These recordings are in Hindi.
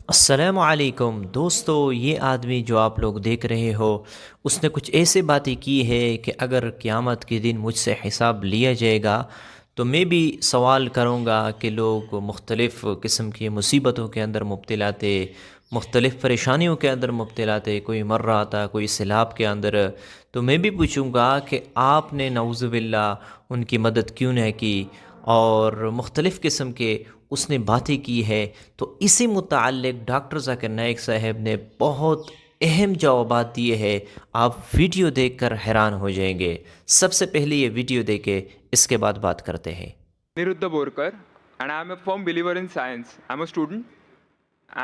अस्सलामु अलैकुम दोस्तों, ये आदमी जो आप लोग देख रहे हो उसने कुछ ऐसे बातें की है कि अगर क़यामत के दिन मुझसे हिसाब लिया जाएगा तो मैं भी सवाल करूँगा कि लोग मुख्तलिफ़ किस्म की मुसीबतों के अंदर मुब्तला थे, मुख्तलिफ़ परेशानियों के अंदर मुब्तला थे, कोई मर रहा था, कोई सैलाब के अंदर। तो मैं भी पूछूँगा कि आपने नऊज़ुबिल्लाह उनकी मदद क्यों नहीं की, और मुख्तलिफ़ किस्म के उसने बातें की है। तो इसी मुताल्लिक़ डॉक्टर ज़ाकिर नाइक साहब ने बहुत अहम जवाबात दिए हैं। आप वीडियो देखकर हैरान हो जाएंगे। सबसे पहले ये वीडियो देखे, इसके बाद बात करते हैं। Niruddha Borkar, and I'm a firm believer in science. I'm a student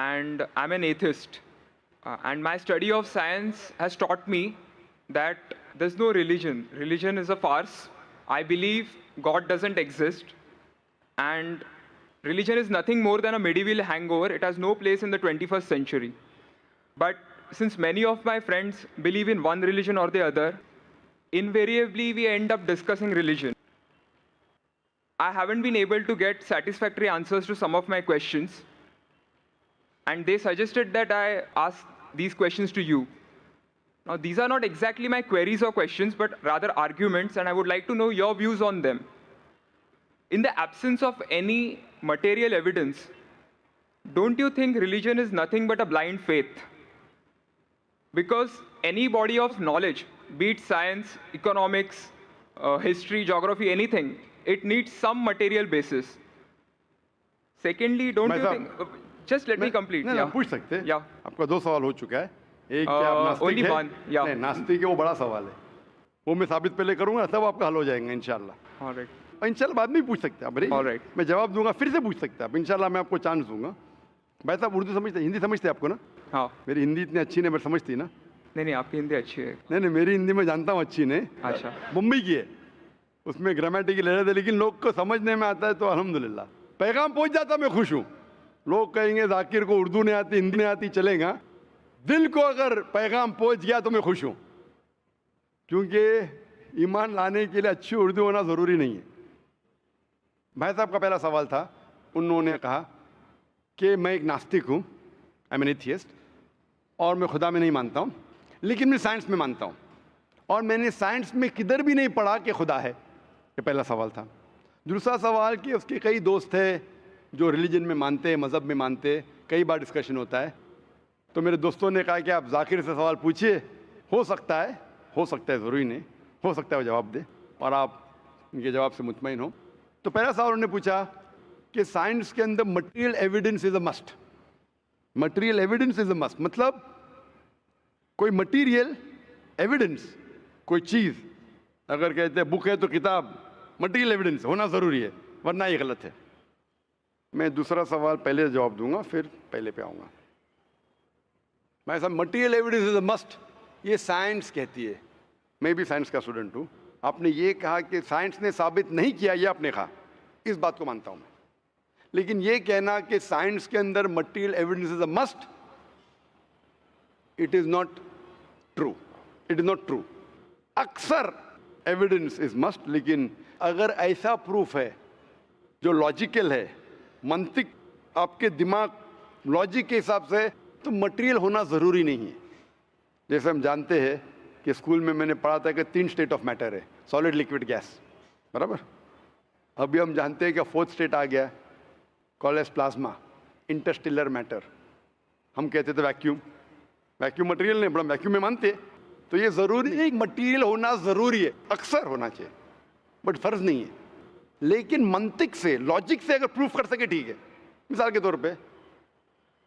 and I'm an atheist. And my study of science has taught me that there's no religion. Religion is a farce. I believe God doesn't exist. And religion is nothing more than a medieval hangover. It has no place in the 21st century. But since many of my friends believe in one religion or the other, invariably we end up discussing religion. I haven't been able to get satisfactory answers to some of my questions, and they suggested that I ask these questions to you. Now, these are not exactly my queries or questions, but rather arguments, and I would like to know your views on them. In the absence of any material evidence, don't you think religion is nothing but a blind faith? Because any body of knowledge, be it science, economics, history, geography, anything, it needs some material basis. Secondly, don't मैं you साहब think? Just let मैं me complete. नहीं ना Yeah. पूछ सकते हैं। Yeah. आपका दो सवाल हो चुका है। एक क्या आप नास्तिक Only है? one. Yeah. नहीं, नास्तिक है, वो बड़ा सवाल है। वो मैं साबित पहले करूंगा, तब आपका हल हो जाएगा इंशाल्लाह। All right. और इंशाल्लाह बाद में भी पूछ सकते हैं आप। All right. मैं जवाब दूंगा, फिर से पूछ सकते हैं आप। इंशाल्लाह मैं आपको चांस दूंगा। भाई साहब उर्दू समझते, हिंदी समझते हैं आपको ना? हाँ. मेरी हिंदी इतनी अच्छी नहीं, मैं समझती ना? नहीं नहीं, आपकी हिंदी अच्छी है. नहीं नहीं, मेरी हिंदी मैं जानता हूँ अच्छी नहीं। अच्छा. मुंबई की है, उसमें ग्रामेटिकल एरर है, लेकिन लोग को समझने में आता है तो अल्हम्दुलिल्लाह। पैगाम पहुंच जाता, मैं खुश हूँ। लोग कहेंगे जाकिर को उर्दू नहीं आती, हिंदी नहीं आती, चलेगा। दिल को अगर पैगाम पहुंच गया तो मैं खुश हूँ, क्योंकि ईमान लाने के लिए अच्छी उर्दू होना ज़रूरी नहीं है। भाई साहब का पहला सवाल था, उन्होंने कहा कि मैं एक नास्तिक हूँ, आई एम एन एथियस्ट, और मैं खुदा में नहीं मानता हूँ, लेकिन मैं साइंस में मानता हूँ, और मैंने साइंस में किधर भी नहीं पढ़ा कि खुदा है। ये पहला सवाल था। दूसरा सवाल कि उसके कई दोस्त हैं जो रिलीजन में मानते हैं, मज़हब में मानते हैं, कई बार डिस्कशन होता है। तो मेरे दोस्तों ने कहा कि आप जाकिर से सवाल पूछिए, हो सकता है ज़रूरी नहीं, हो सकता है वो जवाब दे और आप उनके जवाब से मुतमईन हो। तो पहला सवाल उन्होंने पूछा कि साइंस के अंदर material evidence is a must. Material evidence is a must मतलब कोई मटेरियल एविडेंस, कोई चीज़ अगर कहते हैं बुक है तो किताब मटेरियल एविडेंस होना ज़रूरी है, वरना ये गलत है। मैं दूसरा सवाल पहले जवाब दूंगा, फिर पहले पे आऊँगा। मैं सब material evidence is a must, ये साइंस कहती है। मैं भी साइंस का स्टूडेंट हूँ। आपने ये कहा कि साइंस ने साबित नहीं किया, ये आपने कहा, इस बात को मानता हूँ मैं। लेकिन ये कहना कि साइंस के अंदर material evidence is a must, it is not true. It is not true. अक्सर एविडेंस इज मस्ट, लेकिन अगर ऐसा प्रूफ है जो लॉजिकल है, मंतिक आपके दिमाग लॉजिक के हिसाब से, तो मटेरियल होना ज़रूरी नहीं है। जैसे हम जानते हैं कि स्कूल में मैंने पढ़ा था कि 3 स्टेट ऑफ मैटर है, सॉलिड, लिक्विड, गैस, बराबर। अभी हम जानते हैं कि 4th स्टेट आ गया, called as plasma, interstellar matter. हम कहते थे वैक्यूम, वैक्यूम मटेरियल नहीं, बड़ा वैक्यूम में मानते। तो ये ज़रूरी नहीं, मटेरियल होना ज़रूरी है, अक्सर होना चाहिए, बट फ़र्ज़ नहीं है। लेकिन मंतिक से, लॉजिक से अगर प्रूफ कर सके, ठीक है। मिसाल के तौर पे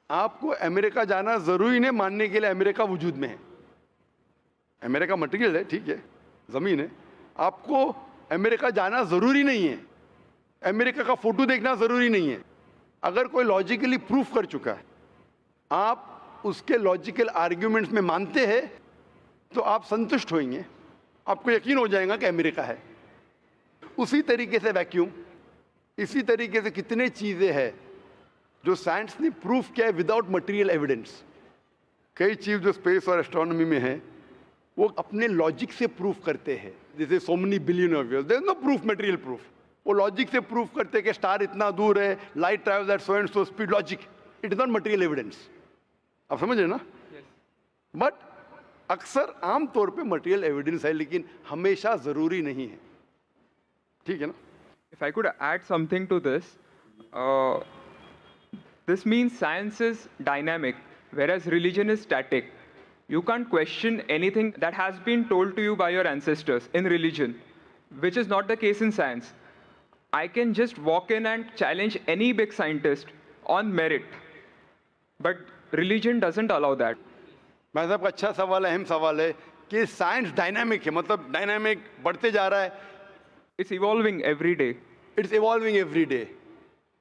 आपको अमेरिका जाना ज़रूरी नहीं मानने के लिए अमेरिका वजूद में है। अमेरिका मटेरियल है, ठीक है, ज़मीन है। आपको अमेरिका जाना ज़रूरी नहीं है, अमेरिका का फ़ोटो देखना ज़रूरी नहीं है। अगर कोई लॉजिकली प्रूफ कर चुका है, आप उसके लॉजिकल आर्ग्यूमेंट्स में मानते हैं, तो आप संतुष्ट होंगे, आपको यकीन हो जाएगा कि अमेरिका है। उसी तरीके से वैक्यूम, इसी तरीके से कितने चीज़ें हैं जो साइंस ने प्रूफ किया है विदाउट मटेरियल एविडेंस। कई चीज़ जो स्पेस और एस्ट्रोनॉमी में है, वो अपने लॉजिक से प्रूफ करते हैं, जैसे so many billion of years, there is no proof, material proof. वो लॉजिक से प्रूफ करते हैं कि स्टार इतना दूर है, light travels at so and so speed, logic, it is not material evidence. आप समझ रहे ना? बट अक्सर आमतौर पे मटेरियल एविडेंस है, लेकिन हमेशा जरूरी नहीं है। ठीक है ना? If I could add something to this, uh, this means science is dynamic, whereas religion is static. You can't question anything that has been told to you by your ancestors in religion, which is not the case in science. I can just walk in and challenge any big scientist on merit, but religion doesn't allow that. भाई साहब का अच्छा सवाल है, अहम सवाल है कि साइंस डायनामिक है, मतलब डायनामिक बढ़ते जा रहा है, It's evolving every day. It's evolving every day.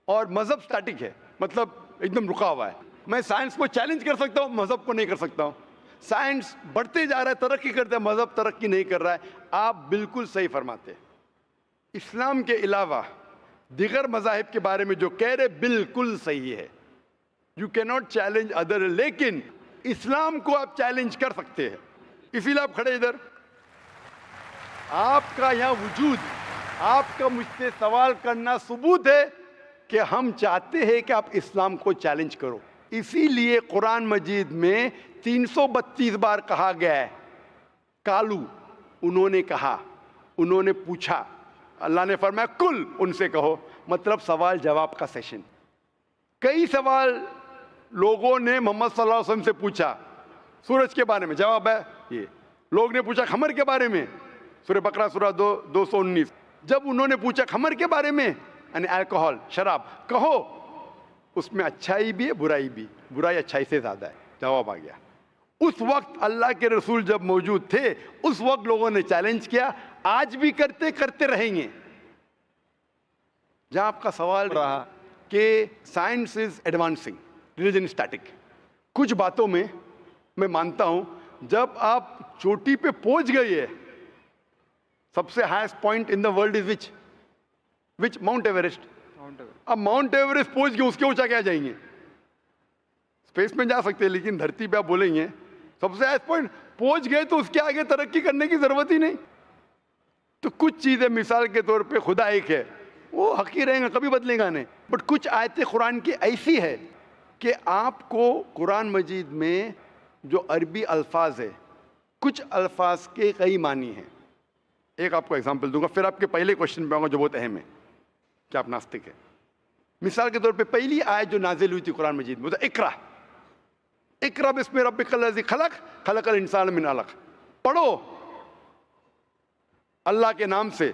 और मजहब स्टैटिक है, मतलब एकदम रुका हुआ है। मैं साइंस को चैलेंज कर सकता हूँ, मजहब को नहीं कर सकता हूँ। साइंस बढ़ते जा रहा है, तरक्की करता है, मजहब तरक्की नहीं कर रहा है। आप बिल्कुल सही फरमाते हैं। इस्लाम के अलावा दिगर मजाहिब के बारे में जो कह रहे बिल्कुल सही है। You can not challenge other, लेकिन इस्लाम को आप चैलेंज कर सकते हैं। इसीलिए आप खड़े इधर, आपका यहाँ वजूद, आपका मुझसे सवाल करना सबूत है कि हम चाहते हैं कि आप इस्लाम को चैलेंज करो। इसीलिए कुरान मजीद में 332 बार कहा गया है कालू, उन्होंने कहा, उन्होंने पूछा। अल्लाह ने फरमाया कुल, उनसे कहो, मतलब सवाल जवाब का सेशन। कई सवाल लोगों ने मोहम्मद सल्लल्लाहु अलैहि वसल्लम से पूछा, सूरज के बारे में जवाब है ये। लोग ने पूछा खमर के बारे में, सूरह बकरा सूरह 219। जब उन्होंने पूछा खमर के बारे में, यानी अल्कोहल, शराब, कहो उसमें अच्छाई भी है बुराई भी, बुराई अच्छाई से ज्यादा है, जवाब आ गया। उस वक्त अल्लाह के रसूल जब मौजूद थे, उस वक्त लोगों ने चैलेंज किया, आज भी करते रहेंगे। जहां आपका सवाल रहा कि science is advancing, religion static, कुछ बातों में मैं मानता हूं, जब आप चोटी पे पहुंच गए है, सबसे highest point in the world is which mount Everest. अब माउंट एवरेस्ट पहुंच गए, उसके ऊंचा क्या जाएंगे? स्पेस में जा सकते हैं, लेकिन धरती पे आप बोलेंगे सबसे हाईएस्ट पॉइंट पहुंच गए तो उसके आगे तरक्की करने की जरूरत ही नहीं। तो कुछ चीजें, मिसाल के तौर पे खुदा एक है, वो हक ही रहेगा, कभी बदलेगा नहीं। बट कुछ आयतें कुरान की ऐसी है कि आपको कुरान मजीद में जो अरबी अल्फाज है, कुछ अल्फाज के कई मानी हैं। एक आपको एग्जांपल दूंगा, फिर आपके पहले क्वेश्चन पे आऊंगा जो बहुत अहम है कि आप नास्तिक है। मिसाल के तौर पे पहली आयत जो नाजिल हुई थी कुरान मजीद में, इकरा इकरा बिस्मि रब्बिकल लज़ी खलक खलकल इंसान मिन अलक। पढ़ो अल्लाह के नाम से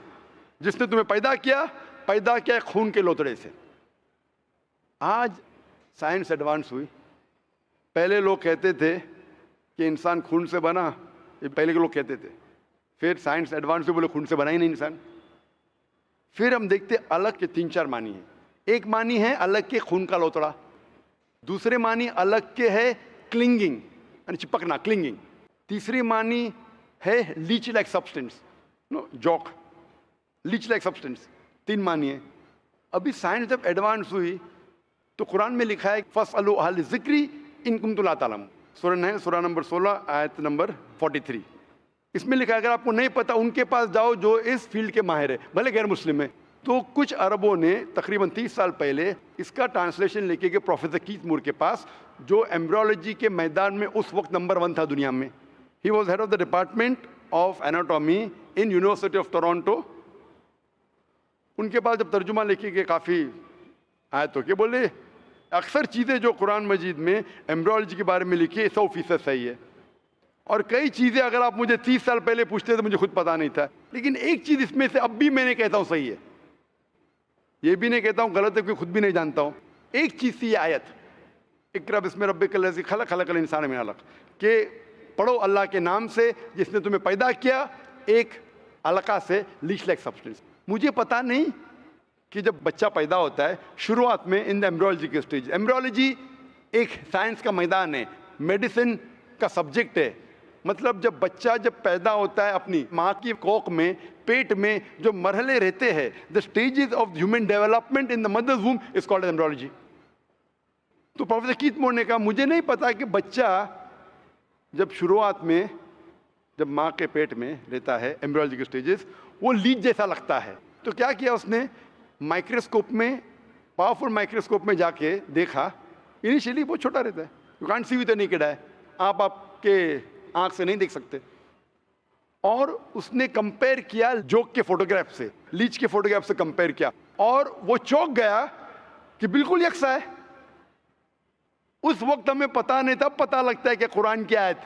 जिसने तुम्हें पैदा किया खून के लोतड़े से। आज साइंस एडवांस हुई। पहले लोग कहते थे कि इंसान खून से बना, ये पहले के लोग कहते थे। फिर साइंस एडवांस हुई, बोले खून से बना ही नहीं इंसान। फिर हम देखते अलग के 3-4 मानी है। एक मानी है अलग के खून का लोतड़ा, दूसरे मानी अलग के है क्लिंगिंग, यानी चिपकना, क्लिंगिंग। तीसरी मानी है leech like substance, no joke, leech like substance. 3 मानी है। अभी साइंस जब एडवांस हुई तो कुरान में लिखा है फस्अलू अहल ज़िक्री इन कुंतुम ला तालमून, सूरह नंबर 16 आयत नंबर 43। इसमें लिखा है अगर आपको नहीं पता उनके पास जाओ जो इस फील्ड के माहिर है, भले गैर मुस्लिम है। तो कुछ अरबों ने तकरीबन 30 साल पहले इसका ट्रांसलेशन लेके गए प्रोफेसर कीथ मूर के पास, जो एम्ब्रियोलॉजी के मैदान में उस वक्त नंबर 1 था दुनिया में। He was head of the department of anatomy in university of Toronto. उनके पास जब तर्जुमा लेके गए काफ़ी आयतों के, बोले अक्सर चीज़ें जो कुरान मजीद में एम्ब्रियोलॉजी के बारे में लिखी है 100% सही है, और कई चीज़ें अगर आप मुझे 30 साल पहले पूछते तो मुझे खुद पता नहीं था, लेकिन एक चीज़ इसमें से अब भी मैंने कहता हूँ सही है, ये भी नहीं कहता हूँ गलत है, क्योंकि खुद भी नहीं जानता हूँ। एक चीज़ थी ये आयत इक़रा बिस्मि रब्बिकल लज़ी खलक खलकल इंसान मिन अलक, कि पढ़ो अल्लाह के नाम से जिसने तुम्हें पैदा किया एक अलका से, लीच लाइक सब्सटेंस। मुझे पता नहीं कि जब बच्चा पैदा होता है शुरुआत में इन द एम्ब्रियोलॉजी के स्टेज, एम्ब्रियोलॉजी एक साइंस का मैदान है, मेडिसिन का सब्जेक्ट है। मतलब जब बच्चा जब पैदा होता है अपनी माँ की कोख में, पेट में जो मरहले रहते हैं, the stages of human development in the mother's womb is called embryology. तो प्रोफेसर कीथ मूर ने कहा मुझे नहीं पता कि बच्चा जब शुरुआत में जब माँ के पेट में रहता है, एम्ब्रियोलॉजी के स्टेजेस, वो लीच जैसा लगता है। तो क्या किया उसने, माइक्रोस्कोप में, पावरफुल माइक्रोस्कोप में जाके देखा इनिशियली बहुत छोटा रहता है, you can't see with the naked eye, आप आपके आंख से नहीं देख सकते। और उसने कंपेयर किया जोक के फोटोग्राफ से, लीच के फोटोग्राफ से कंपेयर किया, और वो चौंक गया कि बिल्कुल यकसा है। उस वक्त हमें पता नहीं था, पता लगता है कि कुरान की आयत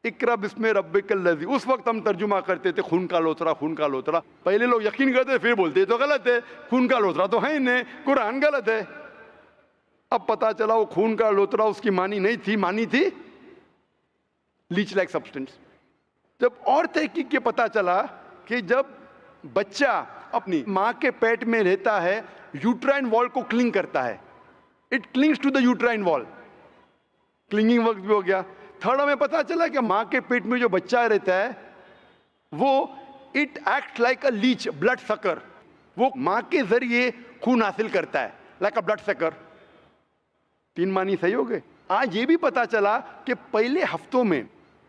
इकरा बिस्मे रब्बिकल लज़ी, उस वक्त हम तर्जुमा करते थे खून का लोतरा, खून का लोतरा। पहले लोग यकीन करते फिर बोलते ये तो गलत है, खून का लोतरा तो है ही नहीं, कुरान गलत है। अब पता चला वो खून का लोतरा उसकी मानी नहीं थी, मानी थी लीच लाइक सब्सटेंस। जब और तहकीक के पता चला कि जब बच्चा अपनी माँ के पेट में रहता है, यूट्राइन वॉल को क्लिंग करता है, it clings to the uterine wall, clinging work भी हो गया। थर्ड हमें पता चला कि माँ के पेट में जो बच्चा रहता है वो it act like a leech, blood sucker, वो माँ के जरिए खून हासिल करता है, लाइक अ ब्लड सकर। 3 मानी सही हो गए। आज ये भी पता चला कि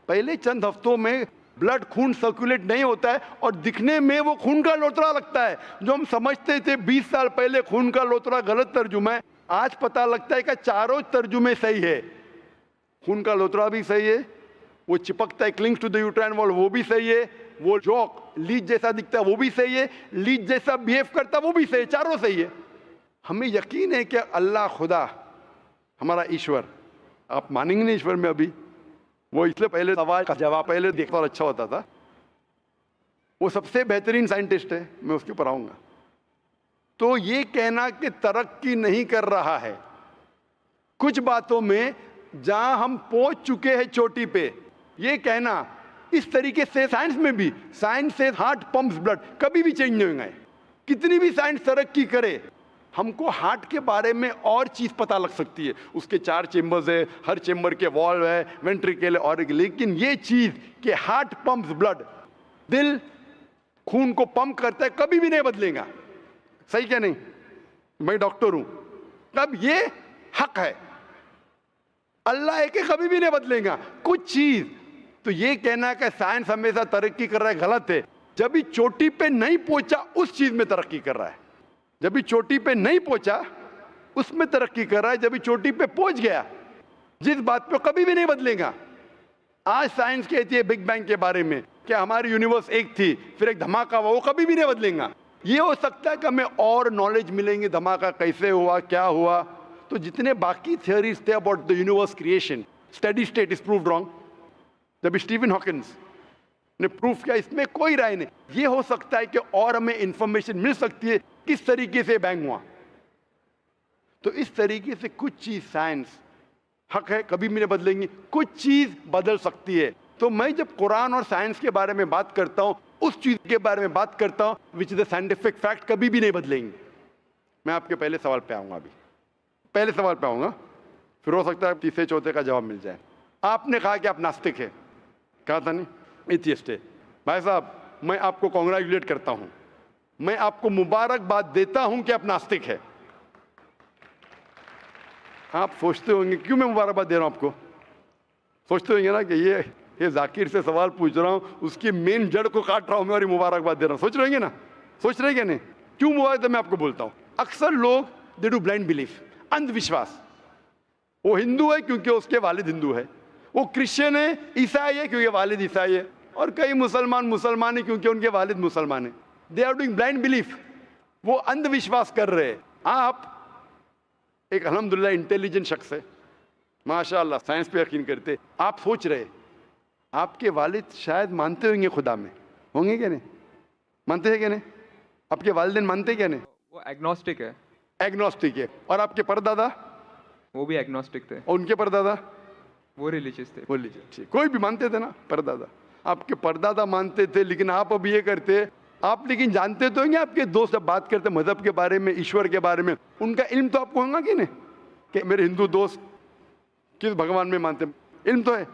पहले चंद हफ्तों में ब्लड खून सर्कुलेट नहीं होता है और दिखने में वो खून का लोतरा लगता है। जो हम समझते थे 20 साल पहले खून का लोतरा गलत तर्जुमा है, आज पता लगता है कि चारों तर्जुमे सही है। खून का लोतरा भी सही है, वो चिपकता है clings to the uterine wall वो भी सही है, वो जॉक लीच जैसा दिखता है वो भी सही है, लीच जैसा बिहेव करता है वो भी सही है, चारों सही है। हमें यकीन है कि अल्लाह खुदा हमारा ईश्वर, आप मानेंगे नहीं ईश्वर में अभी, वो इसलिए पहले सवाल का जवाब पहले देखता और अच्छा होता था, वो सबसे बेहतरीन साइंटिस्ट है, मैं उसके ऊपर आऊंगा। तो ये कहना कि तरक्की नहीं कर रहा है, कुछ बातों में जहां हम पहुंच चुके हैं चोटी पे, ये कहना इस तरीके से साइंस में भी, साइंस से हार्ट पंप्स ब्लड, कभी भी चेंज नहीं होंगे। कितनी भी साइंस तरक्की करे, हमको हार्ट के बारे में और चीज पता लग सकती है, उसके 4 चेम्बर्स है, हर चेम्बर के वॉल्व है, वेंट्रिकल और, लेकिन ये चीज कि हार्ट पंप्स ब्लड, दिल खून को पंप करता है, कभी भी नहीं बदलेगा। सही क्या नहीं? मैं डॉक्टर हूं, तब ये हक है, अल्लाह है कि कभी भी नहीं बदलेगा कुछ चीज। तो ये कहना है कि साइंस हमेशा तरक्की कर रहा है, गलत है। जब भी चोटी पे नहीं पहुंचा उस चीज में तरक्की कर रहा है, जब भी चोटी पे नहीं पहुंचा उसमें तरक्की कर रहा है, जब भी चोटी पे पहुंच गया जिस बात पे कभी भी नहीं बदलेगा। आज साइंस कहती है बिग बैंग के बारे में कि हमारी यूनिवर्स एक थी फिर एक धमाका हुआ, वो कभी भी नहीं बदलेगा। ये हो सकता है कि हमें और नॉलेज मिलेंगे, धमाका कैसे हुआ, क्या हुआ। तो जितने बाकी थियोरीज थे about the universe creation, steady state is proved wrong. जब स्टीफन हॉकिंस ने प्रूफ किया, इसमें कोई राय नहीं। ये हो सकता है कि और हमें इंफॉर्मेशन मिल सकती है किस तरीके से बैंग हुआ। तो इस तरीके से कुछ चीज साइंस हक है, कभी भी नहीं बदलेंगी, कुछ चीज बदल सकती है। तो मैं जब कुरान और साइंस के बारे में बात करता हूं, उस चीज के बारे में बात करता हूं which is the scientific fact, कभी भी नहीं बदलेंगे। मैं आपके पहले सवाल पे आऊंगा, अभी पहले सवाल पे आऊंगा, फिर हो सकता है तीसरे चौथे का जवाब मिल जाए। आपने कहा कि आप नास्तिक है, कहा था नहीं, एथियस्ट है। भाई साहब, मैं आपको कॉन्ग्रेचुलेट करता हूं, मैं आपको मुबारकबाद देता हूं कि आप नास्तिक है। आप सोचते होंगे क्यों मैं मुबारकबाद दे रहा हूं आपको, सोचते होंगे ना कि ये जाकिर से सवाल पूछ रहा हूं, उसकी मेन जड़ को काट रहा हूं मैं और ये मुबारकबाद दे रहा हूं। सोच रहे ना, सोच रहे क्या नहीं? क्यों मुबारक मैं आपको बोलता हूं। अक्सर लोग दे डू ब्लाइंड बिलीफ, अंधविश्वास। वो हिंदू है क्योंकि उसके वालिद हिंदू है, वो क्रिश्चियन है, ईसाई है क्योंकि वालिद ईसाई है, और कई मुसलमान है क्योंकि उनके वालिद मुसलमान है। They are doing blind belief, वो अंधविश्वास कर रहे हैं। आप एक अल्हम्दुलिल्लाह इंटेलिजेंट शख्स है, माशाअल्लाह, साइंस पे यकीन करते। आप सोच रहे आपके वालिद शायद मानते होंगे खुदा में, होंगे क्या नहीं? मानते हैं क्या नहीं? आपके वालिदैन मानते क्या नहीं? वो एग्नोस्टिक है। एग्नोस्टिक है। और आपके परदादा? वो भी एग्नोस्टिक थे। और उनके परदादा? वो रिलीजियस थे। वो रिलीजियस, कोई भी मानते थे ना, परदादा। आपके परदादा मानते थे, लेकिन आप अब ये करते, आप लेकिन जानते तो होंगे, आपके दोस्त जब बात करते मजहब के बारे में, ईश्वर के बारे में, उनका इल्म तो आपको होगा कि नहीं, कि मेरे हिंदू दोस्त किस भगवान में मानते, इल्म तो है।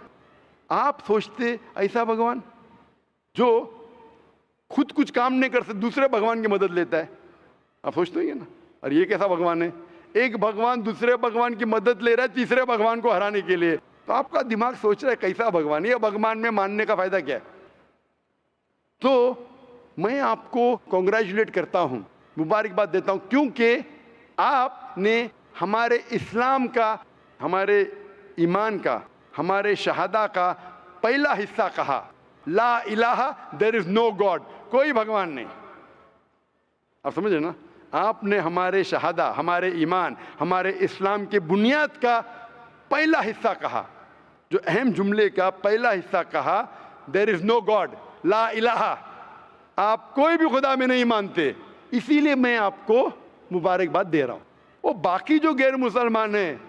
आप सोचते ऐसा भगवान जो खुद कुछ काम नहीं कर सकते, दूसरे भगवान की मदद लेता है, आप सोचते होंगे ना, और ये कैसा भगवान है? एक भगवान दूसरे भगवान की मदद ले रहा है तीसरे भगवान को हराने के लिए। तो आपका दिमाग सोच रहा है कैसा भगवान, ये भगवान में मानने का फायदा क्या है? तो मैं आपको कॉन्ग्रेचुलेट करता हूं, मुबारकबाद देता हूं, क्योंकि आपने हमारे इस्लाम का, हमारे ईमान का, हमारे शहादा का पहला हिस्सा कहा, ला इलाहा, देयर इज नो गॉड, कोई भगवान नहीं। आप समझे ना? आपने हमारे शहादा, हमारे ईमान, हमारे इस्लाम के बुनियाद का पहला हिस्सा कहा, जो अहम जुमले का पहला हिस्सा कहा, देयर इज नो गॉड, ला इलाहा, आप कोई भी खुदा में नहीं मानते, इसीलिए मैं आपको मुबारकबाद दे रहा हूं। वो बाकी जो गैर मुसलमान हैं,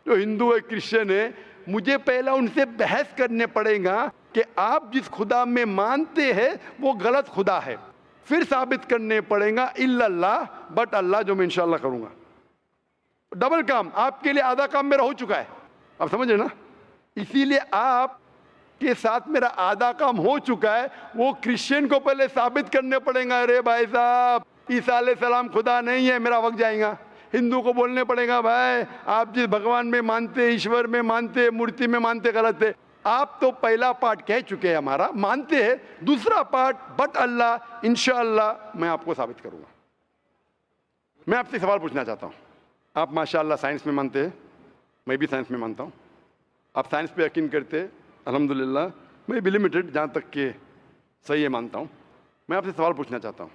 जो हिंदू है, क्रिश्चियन है, मुझे पहला उनसे बहस करने पड़ेगा कि आप जिस खुदा में मानते हैं वो गलत खुदा है, फिर साबित करने पड़ेगा इल्लल्लाह, बट अल्लाह, जो मैं इंशाल्लाह करूंगा। डबल काम, आपके लिए आधा काम मेरा हो चुका है, आप समझे ना? इसीलिए आप के साथ मेरा आधा काम हो चुका है, वो क्रिश्चियन को पहले साबित करने पड़ेगा, अरे भाई साहब ईसा अलैहिस्सलाम खुदा नहीं है, मेरा वक्त जाएगा। हिंदू को बोलने पड़ेगा, भाई आप जिस भगवान में मानते, ईश्वर में मानते, मूर्ति में मानते, गलत है। आप तो पहला पार्ट कह चुके हैं हमारा, मानते हैं, दूसरा पार्ट बट अल्लाह, इंशाअल्लाह मैं आपको साबित करूंगा। मैं आपसे सवाल पूछना चाहता हूं, आप माशाअल्लाह साइंस में मानते हैं, मैं भी साइंस में मानता हूं, आप साइंस पे यकीन करते हैं, अल्हम्दुलिल्लाह, मैं भी लिमिटेड जहाँ तक के सही है मानता हूँ। मैं आपसे सवाल पूछना चाहता हूँ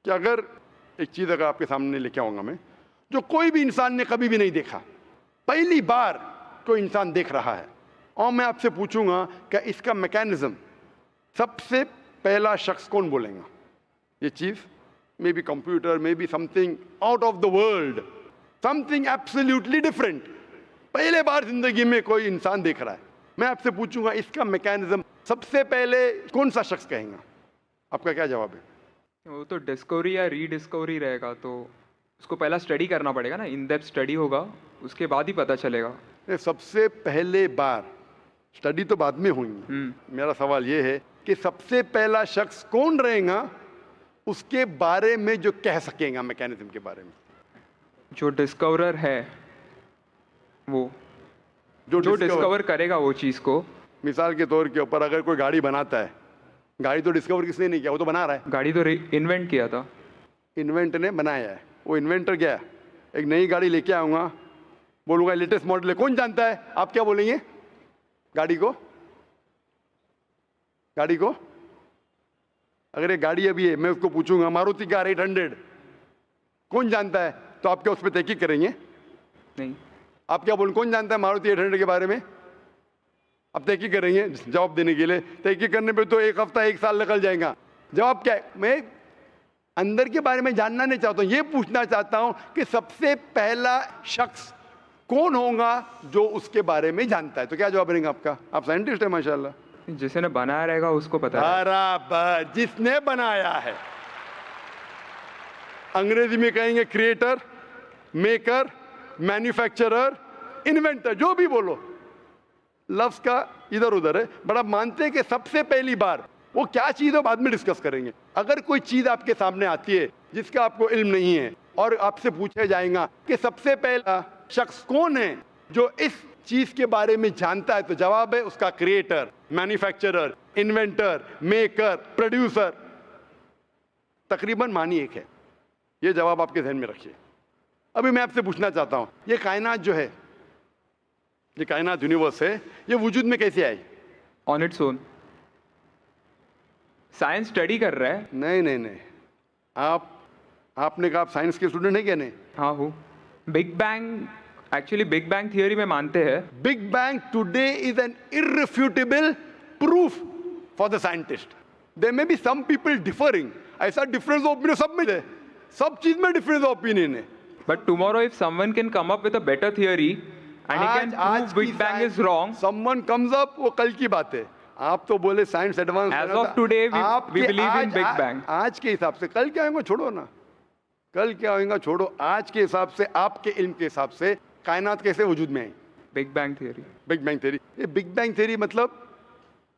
कि अगर एक चीज़ अगर आपके सामने लेके आऊँगा मैं, जो कोई भी इंसान ने कभी भी नहीं देखा, पहली बार कोई इंसान देख रहा है, और मैं आपसे पूछूंगा कि इसका मैकेनिज्म, सबसे पहला शख्स कौन बोलेगा? ये चीज़ may be computer, may be something out of the world, something absolutely different, पहले बार जिंदगी में कोई इंसान देख रहा है। मैं आपसे पूछूंगा इसका मैकेनिज्म सबसे पहले कौन सा शख्स कहेगा? आपका क्या जवाब है? वो तो डिस्कवरी या रीडिस्कवरी रहेगा, तो उसको पहला स्टडी करना पड़ेगा ना, इन डेप्थ स्टडी होगा, उसके बाद ही पता चलेगा। सबसे पहले बार स्टडी तो बाद में हुई। मेरा सवाल ये है कि सबसे पहला शख्स कौन रहेगा उसके बारे में जो कह सकेगा मैकेनिज्म के बारे में? जो डिस्कवरर है, वो जो डिस्कवर करेगा वो चीज़ को। मिसाल के तौर के ऊपर अगर कोई गाड़ी बनाता है, गाड़ी तो डिस्कवर किसने नहीं किया, वो तो बना रहा है। गाड़ी तो इन्वेंट किया था, इन्वेंट ने बनाया है। वो इन्वेंटर क्या है? एक नई गाड़ी लेके आऊँगा, बोलूँगा लेटेस्ट मॉडल है, कौन जानता है? आप क्या बोलेंगे? गाड़ी को, गाड़ी को अगर ये गाड़ी अभी है, मैं उसको पूछूंगा मारुति कार 800 कौन जानता है, तो आप क्या उस पर तहकीक करेंगे? नहीं। आप क्या बोलें, कौन जानता है मारुति 800 के बारे में? आप तहकीक करेंगे जवाब देने के लिए? तहकीक करने पे तो एक हफ्ता, एक साल निकल जाएगा। जवाब क्या है? मैं अंदर के बारे में जानना नहीं चाहता हूँ, ये पूछना चाहता हूँ कि सबसे पहला शख्स कौन होगा जो उसके बारे में जानता है। तो क्या जवाब रहेगा आपका? आप साइंटिस्ट है माशाल्लाह। जिसने बनाया रहेगा उसको पता है। बराबर, जिसने बनाया है। अंग्रेजी में कहेंगे क्रिएटर, मेकर, मैन्युफैक्चरर, इन्वेंटर, जो भी बोलो, लफ्ज का इधर उधर है, बड़ा मानते हैं कि सबसे पहली बार वो क्या चीज़ है बाद में डिस्कस करेंगे। अगर कोई चीज़ आपके सामने आती है जिसका आपको इल्म नहीं है और आपसे पूछा जाएगा कि सबसे पहला शख्स कौन है जो इस चीज़ के बारे में जानता है, तो जवाब है उसका creator, manufacturer, inventor, maker, producer. तकरीबन मानी एक है। ये जवाब आपके ध्यान में रखिए। अभी मैं आपसे पूछना चाहता हूँ, ये कायनात जो है, ये कायनात यूनिवर्स है, ये वजूद में कैसे आई? On its own. Science study कर रहा है। नहीं नहीं नहीं, आपने कहा आप साइंस के स्टूडेंट हैं क्या? नहीं। हाँ हूँ। Big bang, actually big bang theory में मानते हैं। Big bang today is an irrefutable proof for the scientist. There may be some people differing, ऐसा डिफरेंस ऑफ ओपिनियन सब में है, सब चीज में डिफरेंस ऑफ ओपिनियन है। But tomorrow if someone can come up with a better theory and he can prove big bang is wrong, someone comes up, वो कल की बात है। आप तो बोले science advance. Age of today we believe in big bang. आज के हिसाब से, कल क्या होगा छोड़ो ना, कल क्या होगा छोड़ो, आज के हिसाब से, आपके इल्म के हिसाब से कायनात कैसे वजूद में आई? Big bang theory. Big bang theory. ये बिग बैंग थियोरी मतलब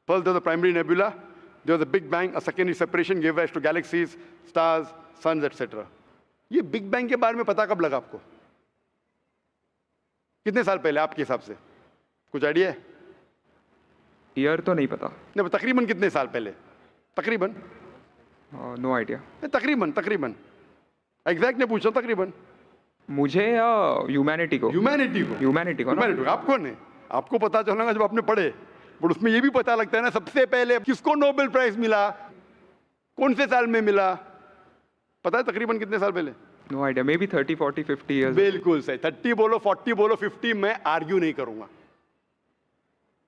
first the primary nebula, there was a big bang, a secondary separation give rise to galaxies, stars, suns etcetera. ये बिग बैंग के बारे में पता कब लगा आपको? कितने साल पहले आपके हिसाब से? कुछ आइडिया है? ईयर तो नहीं पता। नहीं, तकरीबन कितने साल पहले? तकरीबन? No idea. तकरीबन, तकरीबन एग्जैक्ट नहीं पूछा, तकरीबन मुझे या ह्यूमैनिटी को? ह्यूमैनिटी को। ह्यूमैनिटी को ना? ह्यूमैनिटी को। आपको नहीं, आपको पता चलेगा जब आपने पढ़े, बट उसमें ये भी पता लगता है ना सबसे पहले किसको नोबेल प्राइज मिला, कौन से साल में मिला, पता है तकरीबन कितने साल पहले? No idea, maybe 30, 40, 50 years. बिल्कुल सही। 30 बोलो, 40 बोलो, 50, मैं आर्ग्यू नहीं करूंगा,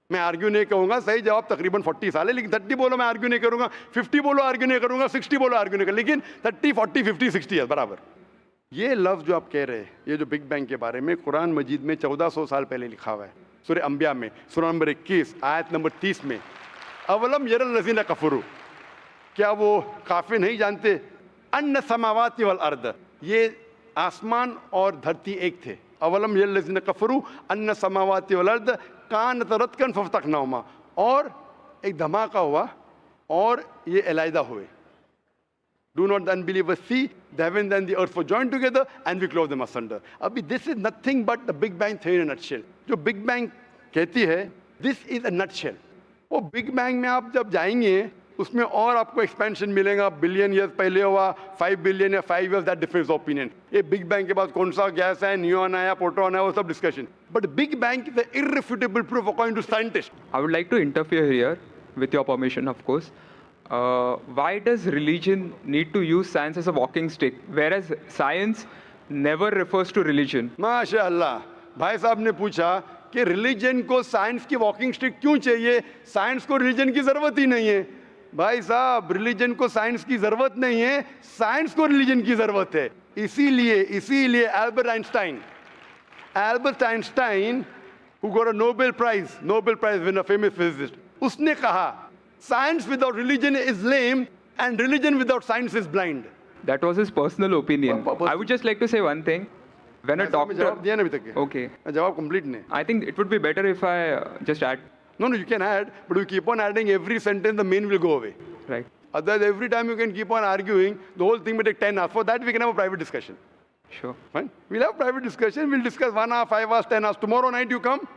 मैं आर्ग्यू नहीं कहूंगा। सही जवाब तकरीबन 40 साल है, लेकिन 30 बोलो मैं आर्ग्यू नहीं करूंगा, 50 बोलो आर्ग्यू नहीं करूंगा, 60 बोलो आर्ग्यू नहीं करूंगा, लेकिन 30, 40, 50, 60 है बराबर। ये लफ्ज जो आप कह रहे हैं, ये जो बिग बैंग के बारे में कुरान मजीद में 1400 साल पहले लिखा हुआ है, सूरह अंबिया में, सूरह नंबर 21 आयत नंबर 30 में, अवलम यरल लज़ीना कफरू, क्या वो काफिर नहीं जानते, अन्न समावाति वल अर्द, ये आसमान और धरती एक थे। अवलम यरल लज़ीना कफरू अन्न समावाति वल अर्द कानत रतकन फफ्तकनाहुमा, और एक धमाका हुआ और ये अलहदा हुए। Do not the unbelievers see the heavens and the earth were joined together and we clove them asunder. अभी this is nothing but the Big Bang theory in a nutshell. जो Big Bang कहती है, this is a nutshell. वो Big Bang में आप जब जाएंगे उसमें और आपको एक्सपेंशन मिलेगा, बिलियन ईयर्स पहले हुआ, 5 बिलियन या 5 years, दैट डिफरेंस ओपिनियन। ये बिग बैंग के बाद कौन सा गैस है, न्यूट्रॉन आया, प्रोटॉन आया, वो सब discussion. But big bang is the irrefutable proof according to scientist. I would like to interfere here, with your permission, of course. Why does religion need to use science as a walking stick, whereas science never refers to religion? माशाअल्लाह, भाई साहब ने पूछा कि रिलीजन को साइंस की वॉकिंग स्टिक क्यों चाहिए, साइंस को रिलीजन की जरूरत ही नहीं है। भाई साहब, रिलीजन को साइंस की जरूरत नहीं है, साइंस को रिलीजन की जरूरत है। इसीलिए Albert Einstein who got a Nobel Prize winner, famous physicist, उसने कहा science without religion is lame and religion without science is blind. That was his personal opinion. I would just like to say one thing. When a जवाब doctor... दिया ना अभी तक के? Okay. जवाब कंप्लीट नहीं। I think it would be better if I just add... No, you can add, but you keep on adding every sentence, the main will go away. Right. Otherwise, every time you can keep on arguing, the whole thing will take 10 hours. For that, we can have a private discussion. Sure. Fine? We'll have private discussion. We'll discuss 1 hour, 5 hours, 10 hours. Tomorrow night you come.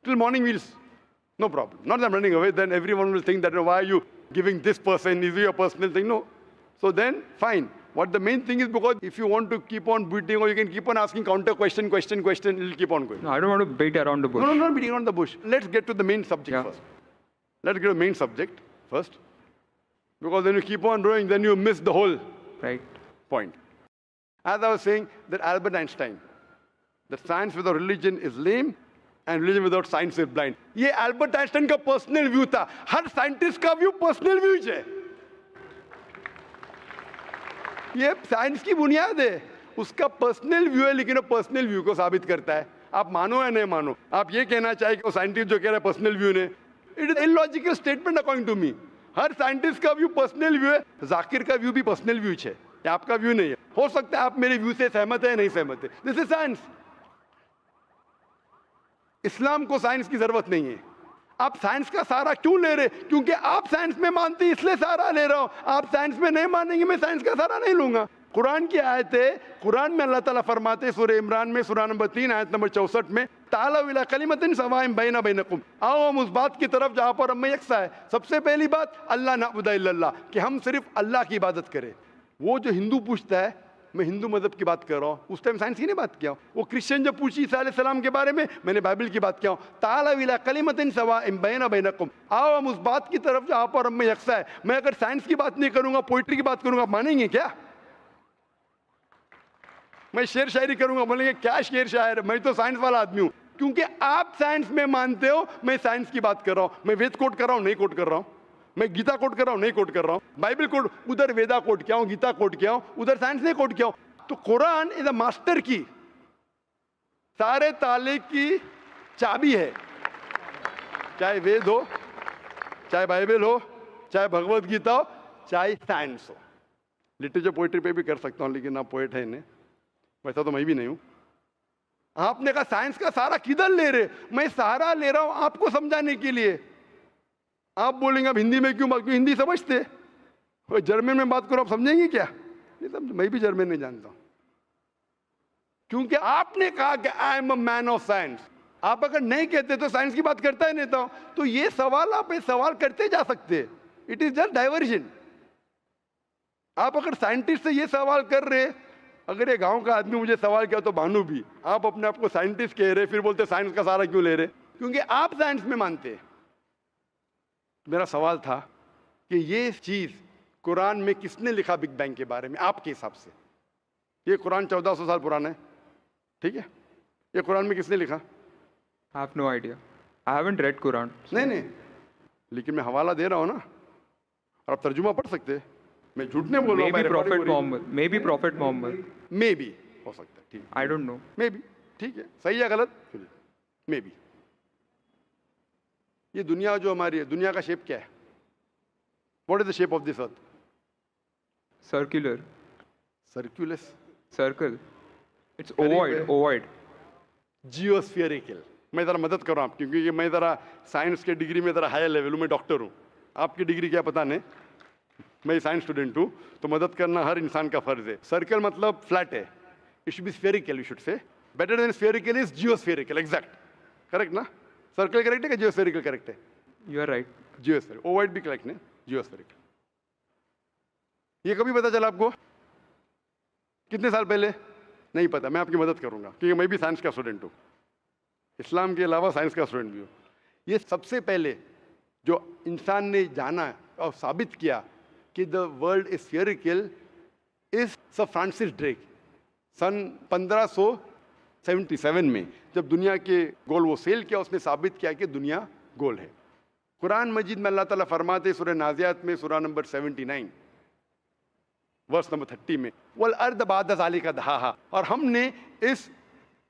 Till morning no problem. Not that I'm running away. Then everyone will think that, why are you giving this person? Is it your personal thing? No. So then, fine. What the main thing is, because if you want to keep on beating, or you can keep on asking counter question, it'll keep on going. No, I don't want to beat around the bush. No, not beating around the bush. Let's get to the main subject Yeah. first. Let's get to the main subject first. Because when you keep on rowing, then you miss the whole Right. point. As I was saying, that Albert Einstein, that science without religion is lame and religion without science is blind. ये Albert Einstein का personal view था. हर scientist का view personal view है. ये साइंस की बुनियाद है, उसका पर्सनल व्यू है, लेकिन वो पर्सनल व्यू को साबित करता है। आप मानो या नहीं मानो, आप ये कहना चाहे कि वो साइंटिस्ट जो कह रहा है पर्सनल व्यू ने, it is illogical statement according to me. हर साइंटिस्ट का व्यू पर्सनल व्यू है, जाकिर का व्यू भी पर्सनल व्यू है, ये आपका व्यू नहीं है। हो सकता है आप मेरे व्यू से सहमत है, नहीं सहमत है, दिस इज साइंस। इस्लाम को साइंस की जरूरत नहीं है। आप साइंस का सहारा क्यों ले रहे? क्योंकि आप साइंस में मानते हैं, इसलिए सहारा ले रहा हूं। आप साइंस में नहीं मानेंगे, मैं साइंस का सहारा नहीं लूंगा। कुरान की आयत है, कुरान में अल्लाह ताला फरमाते हैं सूरह इमरान में, सूरह नंबर 3 आयत नंबर 64 में, तालू इला कलिमतिन सवाइन बैना बैनकुम, आओ हम उस बात की तरफ जहां पर हम यकसा है। सबसे पहली बात, अल्लाह नअबुदा इल्लल्लाह, कि हम सिर्फ अल्लाह की इबादत करें। वो जो हिंदू पूछता है, मैं हिंदू मजहब की बात कर रहा हूँ, उस टाइम साइंस की नहीं बात किया हूँ। वो क्रिश्चियन जब पूछी ईसा अलैहिस्सलाम के बारे में, मैंने बाइबल की बात किया हूँ। ताला इला कलिमतिन सवाइन बैना बैनकुम, आओ हम उस बात की तरफ जहां पर हम यकसा है। मैं अगर साइंस की बात नहीं करूंगा, पोइट्री की बात करूंगा, आप मानेंगे क्या? मैं शेर शायरी करूंगा, बोलेंगे क्या शेर शायर, मैं तो साइंस वाला आदमी हूं। क्योंकि आप साइंस में मानते हो, मैं साइंस की बात कर रहा हूं। मैं वेद कोट कर रहा हूं, नहीं कोट कर रहा हूं। मैं गीता कोट कर रहा हूं, नहीं कोट कर रहा हूं। बाइबल कोट, उधर वेदा कोट किया हूं, गीता कोट किया हूं, उधर साइंस नहीं कोट किया हूं। तो कुरान इज अ मास्टर की, सारे ताले की चाबी है। चाहे वेद हो, चाहे बाइबल हो, चाहे भगवत गीता हो, चाहे साइंस हो। लिटरेचर पोइट्री पे भी कर सकता हूं, लेकिन आप पोएट है नहीं, वैसा तो मैं भी नहीं हूं। आपने कहा साइंस का सहारा किधर ले रहे? मैं सहारा ले रहा हूं आपको समझाने के लिए। आप बोलेंगे अब हिंदी में क्यों बात, क्यों हिंदी समझते? और जर्मन में बात करो, आप समझेंगे क्या? नहीं समझ, मैं भी जर्मन नहीं जानता हूं। क्योंकि आपने कहा कि I am a man of science. आप अगर नहीं कहते तो साइंस की बात करता ही नहीं था। तो ये सवाल आप सवाल करते जा सकते, इट इज जस्ट डाइवर्जन। आप अगर साइंटिस्ट से ये सवाल कर रहे अगर ये गांव का आदमी मुझे सवाल किया तो भानु भी, आप अपने आप को साइंटिस्ट कह रहे, फिर बोलते साइंस का सहारा क्यों ले रहे? क्योंकि आप साइंस में मानते हैं। मेरा सवाल था कि ये चीज कुरान में किसने लिखा बिग बैंग के बारे में आपके हिसाब से? ये कुरान 1400 साल पुराना है, ठीक है? ये कुरान में किसने लिखा? I have no idea. I haven't read Quran. नहीं, लेकिन मैं हवाला दे रहा हूं ना, और आप तर्जुमा पढ़ सकते हैं। मैं झूठ नहीं बोल रहा हूं। Maybe Prophet Muhammad. Maybe Prophet Muhammad. May be हो सकता है, ठीक I don't know. May be, ठीक है, सही या गलत? May be. ये दुनिया जो हमारी है, दुनिया का शेप क्या है? What is the shape of this earth? Circular. सर्कुलस, Circle. It's Correct, ovoid. है। Ovoid. जियोस्फेरिकल। मैं ज़रा मदद कर रहा हूँ, क्योंकि मैं ज़रा साइंस के डिग्री में ज़रा हायर लेवल हूँ, मैं डॉक्टर हूँ। आपकी डिग्री क्या पता नहीं, मैं साइंस स्टूडेंट हूँ, तो मदद करना हर इंसान का फर्ज है। सर्कल मतलब फ्लैट है, it should be spherical, you should say. Better than spherical is geospherical, exact, correct ना? सर्कल करेक्ट है कि जियोस्फेरिकल करेक्ट है? You are right. Geospherical, ovoid भी करेक्ट है, जियोस्फेरिकल। ये कभी पता चला आपको? कितने साल पहले? नहीं पता, मैं आपकी मदद करूंगा, क्योंकि मैं भी साइंस का स्टूडेंट हूँ, इस्लाम के अलावा साइंस का स्टूडेंट भी हूँ। ये सबसे पहले जो इंसान ने जाना और साबित किया कि the world is spherical is sir Francis Drake. सन 1577 में जब दुनिया के गोल वो सेल किया, उसने साबित किया कि दुनिया गोल है। कुरान मजीद में अल्लाह ताला फरमाते सूरह नाज़ियात में सूरह नंबर 79 वर्स नंबर 30 में, वल अर्द बाद ज़ालिका दहाहा, और हमने इस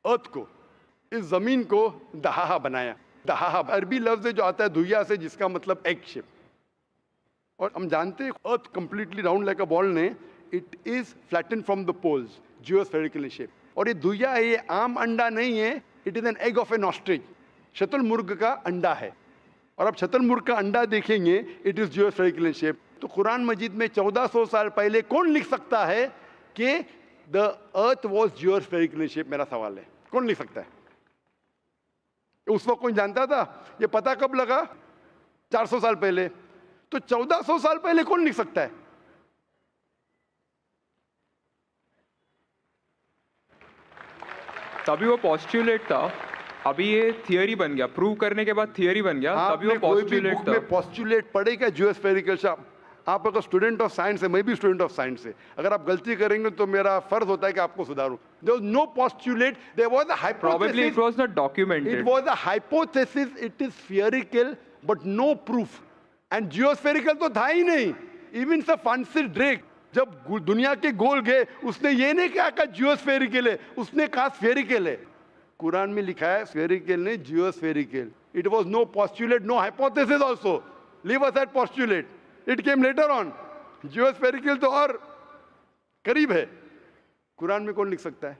अर्थ को, इस जमीन को दहाहा बनाया। दहाहा अरबी लफ्ज जो आता है धुइया से, जिसका मतलब एग शेप। और हम जानते हैं earth completely round like a ball ने, it is flatten from the poles, geospherical shape. और ये धुइया है, ये आम अंडा नहीं है, it is an egg of an ostrich, शतुरमुर्ग का अंडा है। और अब शतुरमुर्ग का अंडा देखेंगे, इट इज जियोस्फेरिकल शेप। तो कुरान मजीद में 1400 साल पहले कौन लिख सकता है कि द अर्थ वॉज जियोस्फेरिकल शेप? मेरा सवाल है, कौन लिख सकता है? उस वक्त कौन जानता था? ये पता कब लगा? 400 साल पहले। तो 1400 साल पहले कौन लिख सकता है? तभी वो postulate था, अभी ये थियरी बन गया, प्रूव करने के बाद थियरी बन गया, तभी वो आपने कोई भी postulate बुक था। में पोस्टुलेट पढ़ेगा जियोस्फेरिकल शेप? आप अगर स्टूडेंट ऑफ साइंस है, मैं भी स्टूडेंट ऑफ साइंस है, अगर आप गलती करेंगे तो मेरा फर्ज होता है कि आपको सुधारूं। There was no postulate, there was a Probably it hypothesis, was not it documented. Was a hypothesis, it is spherical but no proof. And geospherical तो था ही नहीं। इवन सर फ्रांसिस ड्रेक जब दुनिया के गोल गए, उसने ये नहीं कहा जियोस्फेरिकल है, उसने कहा स्फेरिकल है। कुरान में लिखा है स्फेरिकल ने geospherical. It was no postulate, no hypothesis also. Leave aside postulate, it came later on. Geospherical तो और करीब है। कुरान में कौन लिख सकता है?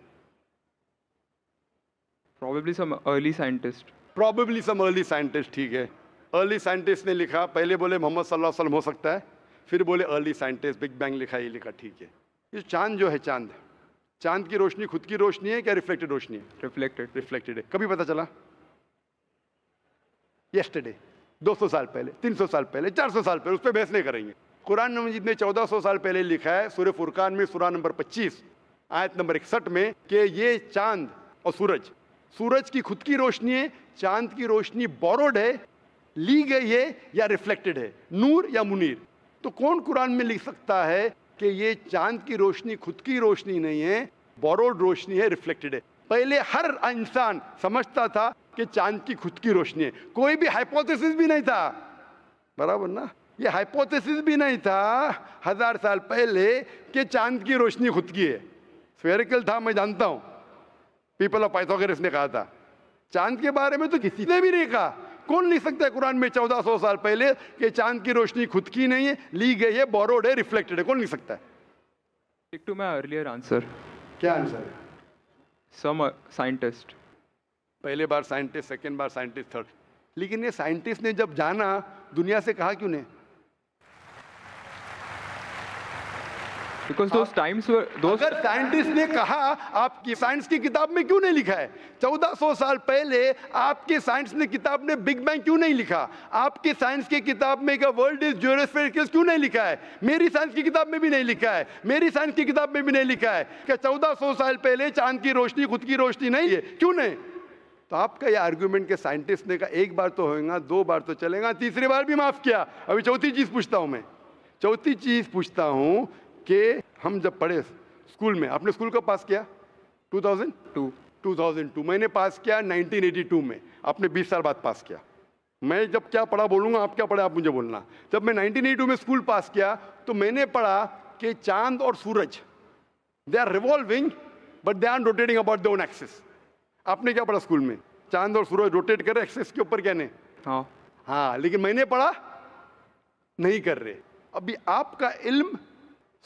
Probably some early scientist. Probably some early scientist, ठीक है, अर्ली साइंटिस्ट ने लिखा। पहले बोले मोहम्मद सल्लल्लाहु अलैहि वसल्लम हो सकता है, फिर बोले अर्ली साइंटिस्ट, बिग बैंग लिखा, ये लिखा, ठीक है। ये चांद जो है, चांद की रोशनी खुद की रोशनी है क्या रिफ्लेक्टेड रोशनी है? Reflected. रिफ्लेक्टेड है। कभी पता चला? यस्टरडे, 200 साल पहले, 300 साल पहले, 400 साल पहले, उस पर बहस नहीं करेंगे। कुरान मजीद में 1400 साल पहले लिखा है सूरह फुरकान में सूरह नंबर 25 आयत नंबर 61 में कि ये चांद और सूरज की खुद की रोशनी है, चांद की रोशनी बोरोड है, ली गई है या रिफ्लेक्टेड है, नूर या मुनीर। तो कौन कुरान में लिख सकता है कि ये चांद की रोशनी खुद की रोशनी नहीं है, बोरोड रोशनी है, रिफ्लेक्टेड है? पहले हर इंसान समझता था कि चांद की खुद की रोशनी है, कोई भी हाइपोथेसिस भी नहीं था, बराबर ना? ये हाइपोथेसिस भी नहीं था 1000 साल पहले कि चांद की रोशनी खुद की है। स्फेरिकल था, मैं जानता हूं, पीपल ऑफ पाइथागोरस ने कहा था। चांद के बारे में तो किसी ने भी नहीं कहा। कौन लिख सकता है कुरान में 1400 साल पहले कि चांद की रोशनी खुद की नहीं है, ली गई है, बोरोड है, रिफ्लेक्टेड है? कौन लिख सकता है? Stick to my earlier answer. क्या आंसर है? Some scientist. पहले बार साइंटिस्ट, सेकेंड बार साइंटिस्ट, थर्ड। लेकिन ये साइंटिस्ट ने जब जाना, दुनिया से कहा क्यों नहीं? Because those times were those. अगर साइंटिस्ट ने कहा, आपकी साइंस की किताब में क्यों नहीं लिखा है? 1400 साल पहले आपके साइंस ने किताब ने बिग बैंग क्यों नहीं लिखा? आपके साइंस की किताब में वर्ल्ड इज ज्योमेट्रिकल क्यों नहीं लिखा है? मेरी साइंस की किताब में भी नहीं लिखा है, मेरी साइंस की किताब में भी नहीं लिखा है कि 1400 साल पहले चांद की रोशनी खुद की रोशनी नहीं है, क्यों नहीं? तो आपका ये आर्गुमेंट के साइंटिस्ट ने कहा एक बार तो होगा, दो बार तो चलेगा, तीसरी बार भी माफ किया। अभी चौथी चीज पूछता हूं मैं, चौथी चीज पूछता हूं कि हम जब पढ़े स्कूल में, आपने स्कूल कब पास किया? 2002। मैंने पास किया 1982 में, आपने 20 साल बाद पास किया। मैं जब क्या पढ़ा बोलूंगा, आप क्या पढ़े आप मुझे बोलना। जब मैं 1982 में स्कूल पास किया तो मैंने पढ़ा कि चांद और सूरज they are revolving but they are rotating about their own axis. आपने क्या पढ़ा स्कूल में? चांद और सूरज रोटेट कर रहे एक्सिस के ऊपर, क्या नहीं? हाँ, लेकिन मैंने पढ़ा नहीं कर रहे। अभी आपका इल्म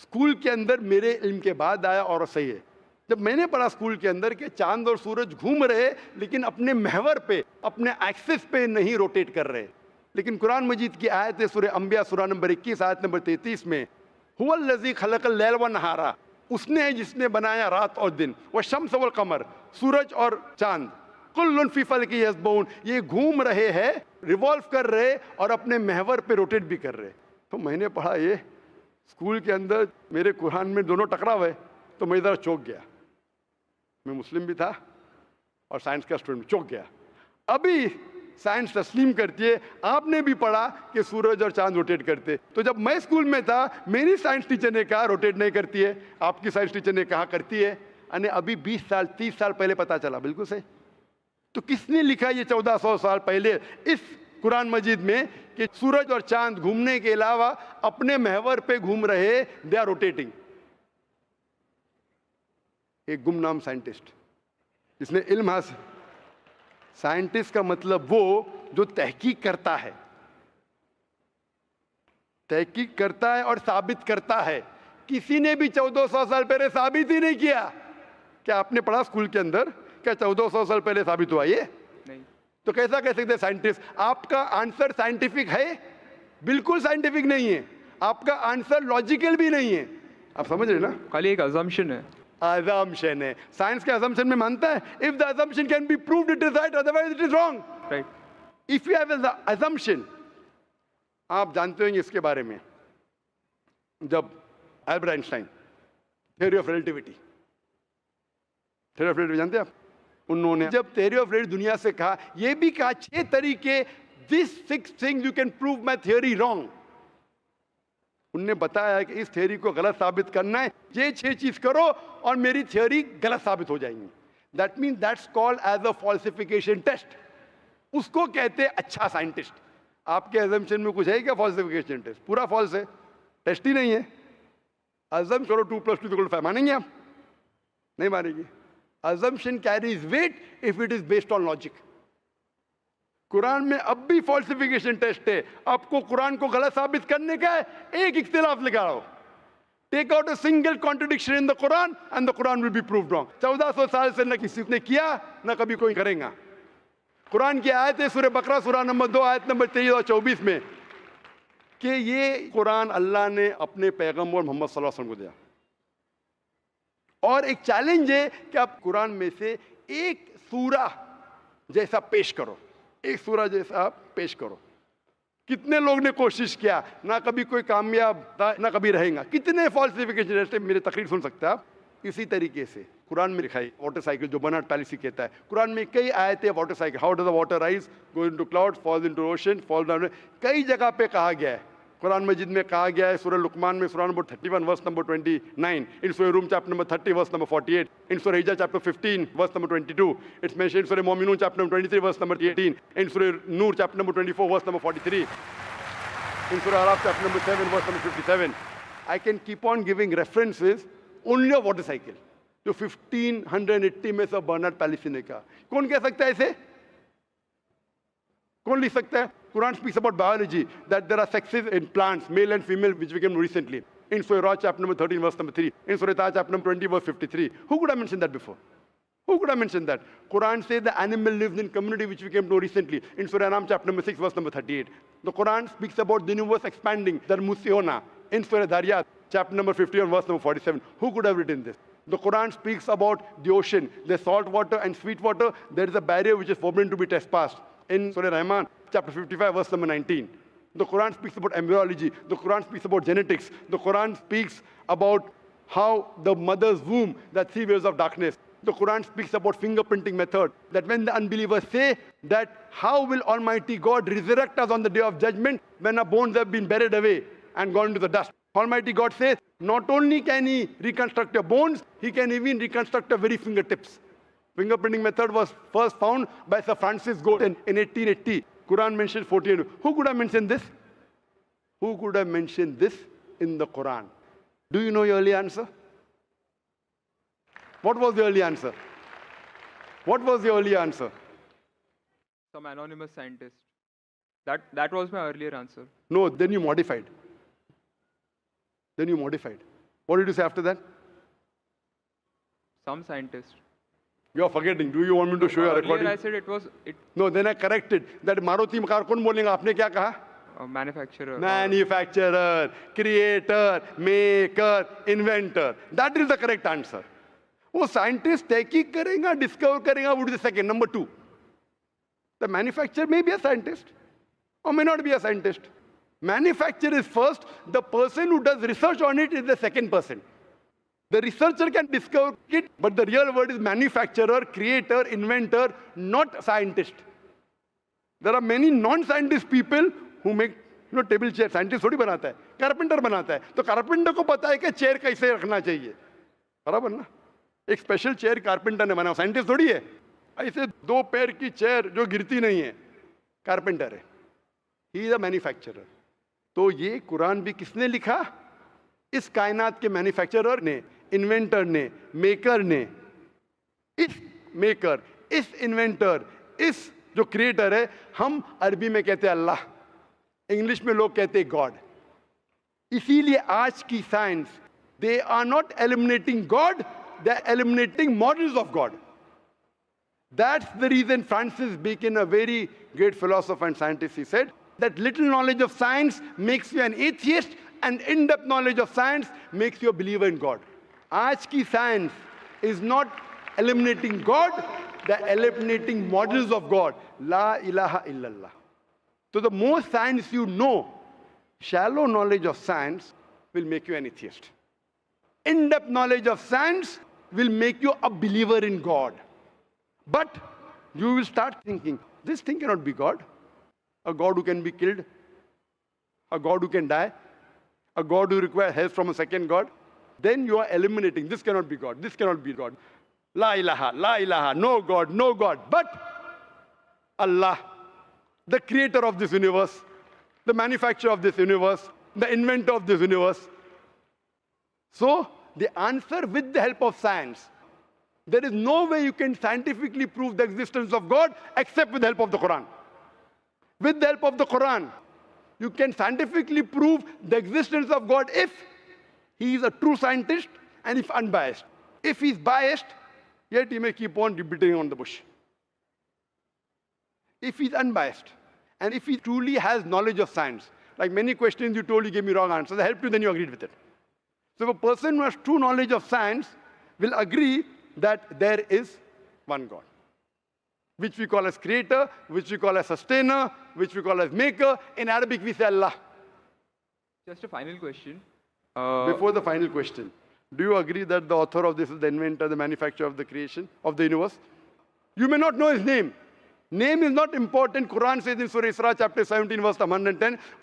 स्कूल के अंदर मेरे इल्म के बाद आया और सही है। जब मैंने पढ़ा स्कूल के अंदर कि चांद और सूरज घूम रहे लेकिन अपने महवर पे, अपने एक्सिस पे नहीं रोटेट कर रहे। लेकिन कुरान मजीद की आयत है सूरह अंबिया सूरह नंबर 21 आयत नंबर 33 में, हुवल्लज़ी खलक़ल लैल व नहारा, उसने है जिसने बनाया रात और दिन, व शम्स वल कमर, सूरज और चांद, कुल्लुन फी फ़ल्किन यस्बहून, ये घूम रहे हैं, रिवॉल्व कर रहे और अपने महवर पे रोटेट भी कर रहे। तो मैंने पढ़ा ये स्कूल के अंदर, मेरे कुरान में दोनों टकराव है, तो मैं इधर चौंक गया। मैं मुस्लिम भी था और साइंस का स्टूडेंट, चौंक गया। अभी साइंस तस्लीम करती है, आपने भी पढ़ा कि सूरज और चांद रोटेट करते। तो जब मैं स्कूल में था मेरी साइंस टीचर ने कहा रोटेट नहीं करती है, आपकी साइंस टीचर ने कहा करती है, यानी अभी 20 साल 30 साल पहले पता चला। बिल्कुल सही। तो किसने लिखा ये 1400 साल पहले इस कुरान मजीद में कि सूरज और चांद घूमने के अलावा अपने महवर पे घूम रहे, दे आर रोटेटिंग? एक गुमनाम साइंटिस्ट जिसने इल्म हासिल। साइंटिस्ट का मतलब वो जो तहकीक करता है, तहकीक करता है और साबित करता है। किसी ने भी 1400 साल पहले साबित ही नहीं किया। क्या आपने पढ़ा स्कूल के अंदर क्या 1400 साल पहले साबित हुआ ये? नहीं। तो कैसा कह सकते साइंटिस्ट? आपका आंसर साइंटिफिक है? बिल्कुल साइंटिफिक नहीं है। आपका आंसर लॉजिकल भी नहीं है। आप समझ रहे ना? खाली एक assumption है। assumption है। साइंस के assumption में मानता है if the assumption can be proved it is right, otherwise it is wrong. Right. If you have an assumption, आप जानते होंगे इसके बारे में, जब Albert Einstein theory of relativity, theory of relativity जानते हैं आप? उन्होंने जब थ्योरी ऑफ रिलेटिविटी दुनिया से कहा, ये भी कहा 6 तरीके, this 6 things you can prove my theory wrong. उनने बताया कि इस थ्योरी को गलत साबित करना है, ये 6 चीज करो और मेरी थ्योरी गलत साबित हो जाएंगी। That mean that's called as a falsification test. उसको कहते हैं अच्छा साइंटिस्ट। आपके अजम्पशन में कुछ है क्या फॉल्सिफिकेशन टेस्ट? पूरा फॉल्स है, टेस्ट ही नहीं है। अजम करो 2 + 2 = 5, मानेंगे आप? नहीं मानेंगे। assumption carries weight if it is based on logic. Quran में अब भी फॉल्सिफिकेशन टेस्ट है। आपको कुरान को गलत साबित करने का है, एक इख्तिलाफ लगाओ, take out a single contradiction in the Quran and the Quran will be proved wrong. 1400 साल से न किसी ने किया न कभी कोई करेगा। कुरान की आयत है सूरह बकरा सूरह नंबर 2 आयत नंबर 23 और 24 में कि ये कुरान अल्लाह ने अपने पैगंबर मोहम्मद सल्लल्लाहु अलैहि वसल्लम को दिया। और एक चैलेंज है कि आप कुरान में से एक सूरा जैसा पेश करो, एक सूरा जैसा आप पेश करो। कितने लोग ने कोशिश किया, ना कभी कोई कामयाब था ना कभी रहेगा। कितने फॉल्सिफिकेशन, जैसे मेरे तकरीर सुन सकते हैं आप। इसी तरीके से कुरान में लिखा है वाटर साइकिल, जो बर्नार्ड पैलिसी कहता है। कुरान में कई आयतें water cycle, how does the water rise, go into cloud, falls into ocean, fall down, कई जगह पे कहा गया है। कुरान मजीद में कहा गया है सूरह लुकमान में सूरह number 31 verse number 29, in Surah Rum chapter number 30 verse number 48, in Surah Hijr chapter 15 verse number 22, it's mentioned in Surah Muminun chapter number 23 verse number 18, in Surah Nur chapter number 24 verse number 43, in Surah Araf chapter number 7 verse number 57। I can keep on giving references only of water cycle, जो 1580 में सब बर्नार्ड पैलिसी ने कहा। कौन कह सकता है इसे? कौन लिख सकता है? Quran speaks about biology, that there are sexes in plants, male and female, which we came recently. In Surah Ra, chapter number 13, verse number 3. In Surah Taha, chapter number 20, verse 53. Who could have mentioned that before? Who could have mentioned that? Quran says the animal lives in community, which we came to know recently. In Surah Anam, chapter number 6, verse number 38. The Quran speaks about the universe expanding, the Musiona. In Surah Dhariyat, chapter number 51, verse number 47. Who could have written this? The Quran speaks about the ocean. There's salt water and sweet water. There is a barrier which is forbidden to be trespassed. In Surah Rahman, chapter 55, verse number 19. The Quran speaks about embryology. The Quran speaks about genetics. The Quran speaks about how the mother's womb, that 3 waves of darkness. The Quran speaks about fingerprinting method. That when the unbelievers say that how will Almighty God resurrect us on the day of judgment when our bones have been buried away and gone into the dust. Almighty God says, not only can He reconstruct your bones, He can even reconstruct your very fingertips. Fingerprinting method was first found by Sir Francis Galton in 1880. Quran mentions 14. Who could have mentioned this? Who could have mentioned this in the Quran? Do you know your early answer? What was the early answer? What was the early answer? Some anonymous scientist. That was my earlier answer. No, then you modified. Then you modified. What did you say after that? Some scientist. You are forgetting. Do you want me to show you a Earlier recording? I said it was No, then I corrected. That Maruti car कौन बोलेगा? आपने क्या कहा? a manufacturer. Manufacturer, creator, maker, inventor. That is the correct answer. वो साइंटिस्ट तहकीक करेगा, डिस्कवर करेगा, would be the second. Number 2. The manufacturer may be a scientist or may not be a scientist. Manufacturer is first. The person who does research on it is the second person. The researcher can discover it, but the real word is manufacturer, creator, inventor, not scientist. There are many non-scientist people who make table chair. Scientist थोड़ी बनाता है, carpenter बनाता है. तो carpenter को पता है कि chair कैसे रखना चाहिए. बराबर ना? एक स्पेशल चेयर कारपेंटर ने बनाया, साइंटिस्ट थोड़ी है. ऐसे 2 पैर की चेयर जो गिरती नहीं है, कारपेंटर है. He is a manufacturer. तो ये कुरान भी किसने लिखा? इस कायनात के मैन्युफैक्चरर ने, इन्वेंटर ने, मेकर ने. इस मेकर, इस इन्वेंटर, इस जो क्रिएटर है, हम अरबी में कहते हैं अल्लाह, इंग्लिश में लोग कहते हैं गॉड. इसीलिए आज की science, they are not eliminating god, they are eliminating models of God. That's the reason Francis Bacon, a very great philosopher and scientist, he said that little knowledge of science makes you an atheist and in-depth knowledge of science makes you a believer in God. Aaj ki science is not eliminating God, they're eliminating models of God. La ilaha illallah. So the more science you know, shallow knowledge of science will make you an atheist. In-depth knowledge of science will make you a believer in God. But you will start thinking, this thing cannot be God. A God who can be killed, a God who can die, a God who requires help from a second God. Then you are eliminating, this cannot be God, this cannot be God. La ilaha, no God, no God. But Allah, the creator of this universe, the manufacturer of this universe, the inventor of this universe. So, the answer with the help of science. There is no way you can scientifically prove the existence of God except with the help of the Quran. With the help of the Quran, you can scientifically prove the existence of God if he is a true scientist and if unbiased. If he is biased, yet he may keep on beating on the bush. If he is unbiased, and if he truly has knowledge of science, like many questions you told, you gave me wrong answers, I helped you, then you agreed with it. So if a person who has true knowledge of science will agree that there is one God, which we call as creator, which we call as sustainer, which we call as maker. In Arabic, we say Allah. Just a final question. Before the final question, do you agree that the author of this is the inventor, the manufacturer of the creation, of the universe? You may not know his name. Name is not important. Quran says in Surah Isra, chapter 17, verse 110,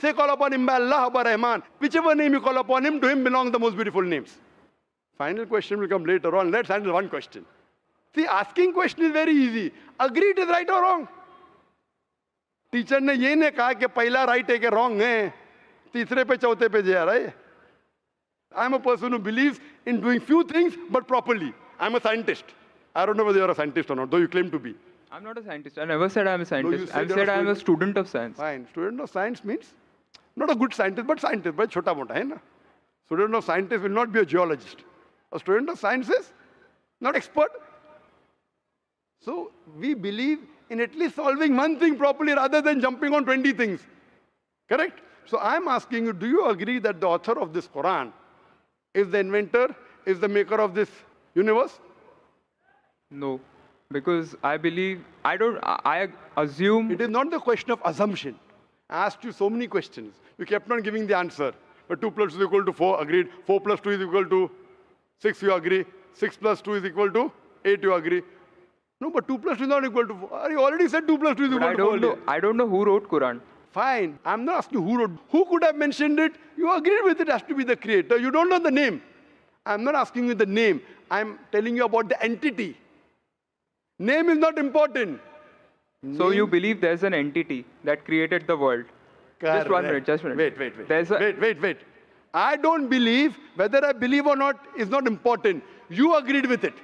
Say, call upon him by Allah or by Rahman. Whichever name you call upon him, to him belong the most beautiful names. Final question will come later on. Let's handle one question. See, asking question is very easy. Agree it is right or wrong. Teacher ने ये नहीं कहा कि पहला right है कि wrong है. तीसरे पे चौथे पे जा रहा है. I am a person who believes in doing few things but properly. I am a scientist. I don't know whether you are a scientist or not, though you claim to be. I'm not a scientist. I never said I'm a scientist. said I you're said a I'm a student. student of science. Fine. Student of science means not a good scientist, but scientist. But छोटा मोटा है ना. Student of scientist will not be a geologist. A student of science is not expert. So we believe in at least solving one thing properly rather than jumping on 20 things. Correct? So I'm asking you, do you agree that the author of this Quran is the inventor, is the maker of this universe? No, because I believe, I assume. It is not the question of assumption. I asked you so many questions. You kept on giving the answer. But 2 plus 2 is equal to 4, agreed. 4 plus 2 is equal to 6, you agree. 6 plus 2 is equal to 8, you agree. No, but 2 plus 2 is not equal to 4. You already said 2 plus 2 is But equal to 4. earlier. I don't know who wrote Quran. Fine. I'm not asking who wrote. Who could have mentioned it? You agreed with it has to be the creator. You don't know the name. I'm not asking you the name. I'm telling you about the entity. Name is not important. So you believe there's an entity that created the world? Just 1 minute, just 1 minute. Wait. Wait. I don't believe, whether I believe or not is not important. You agreed with it.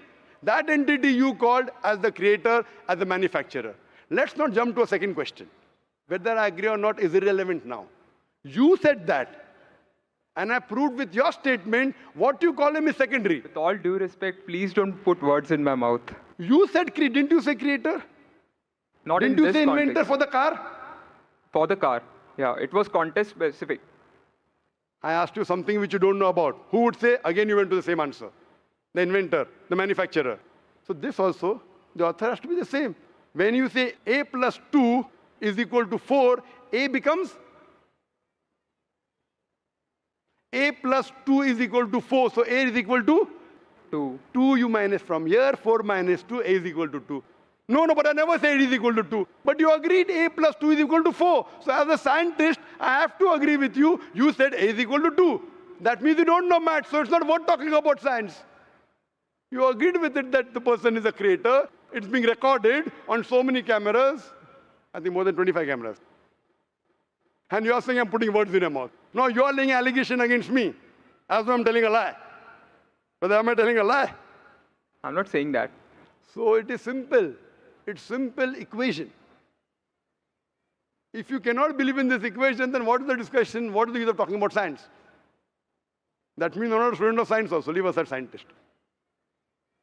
That entity you called as the creator, as the manufacturer. Let's not jump to a second question. Whether I agree or not is irrelevant now. You said that. And I proved with your statement, what you call him is secondary. With all due respect, please don't put words in my mouth. You said, didn't you say creator? Not Didn't in you this say inventor context. for the car? For the car. Yeah, it was context specific. I asked you something which you don't know about. Who would say? Again, you went to the same answer. The inventor, the manufacturer. So this also, the author has to be the same. When you say A plus 2 is equal to 4, A becomes? A plus 2 is equal to 4. So A is equal to? 2. 2 you minus from here, 4 minus 2, A is equal to 2. No, but I never said it is equal to 2. But you agreed A plus 2 is equal to 4. So as a scientist, I have to agree with you. You said A is equal to 2. That means you don't know maths, so it's not worth talking about science. You agreed with it that the person is a creator. It's being recorded on so many cameras. I think more than 25 cameras. And you are saying I'm putting words in your mouth. No, you are laying an allegation against me. As though I'm telling a lie. Whether am I telling a lie? I'm not saying that. So it is simple. It's simple equation. If you cannot believe in this equation, then what is the discussion? What is the use of talking about science? That means you're not a student of science also. Leave aside scientist.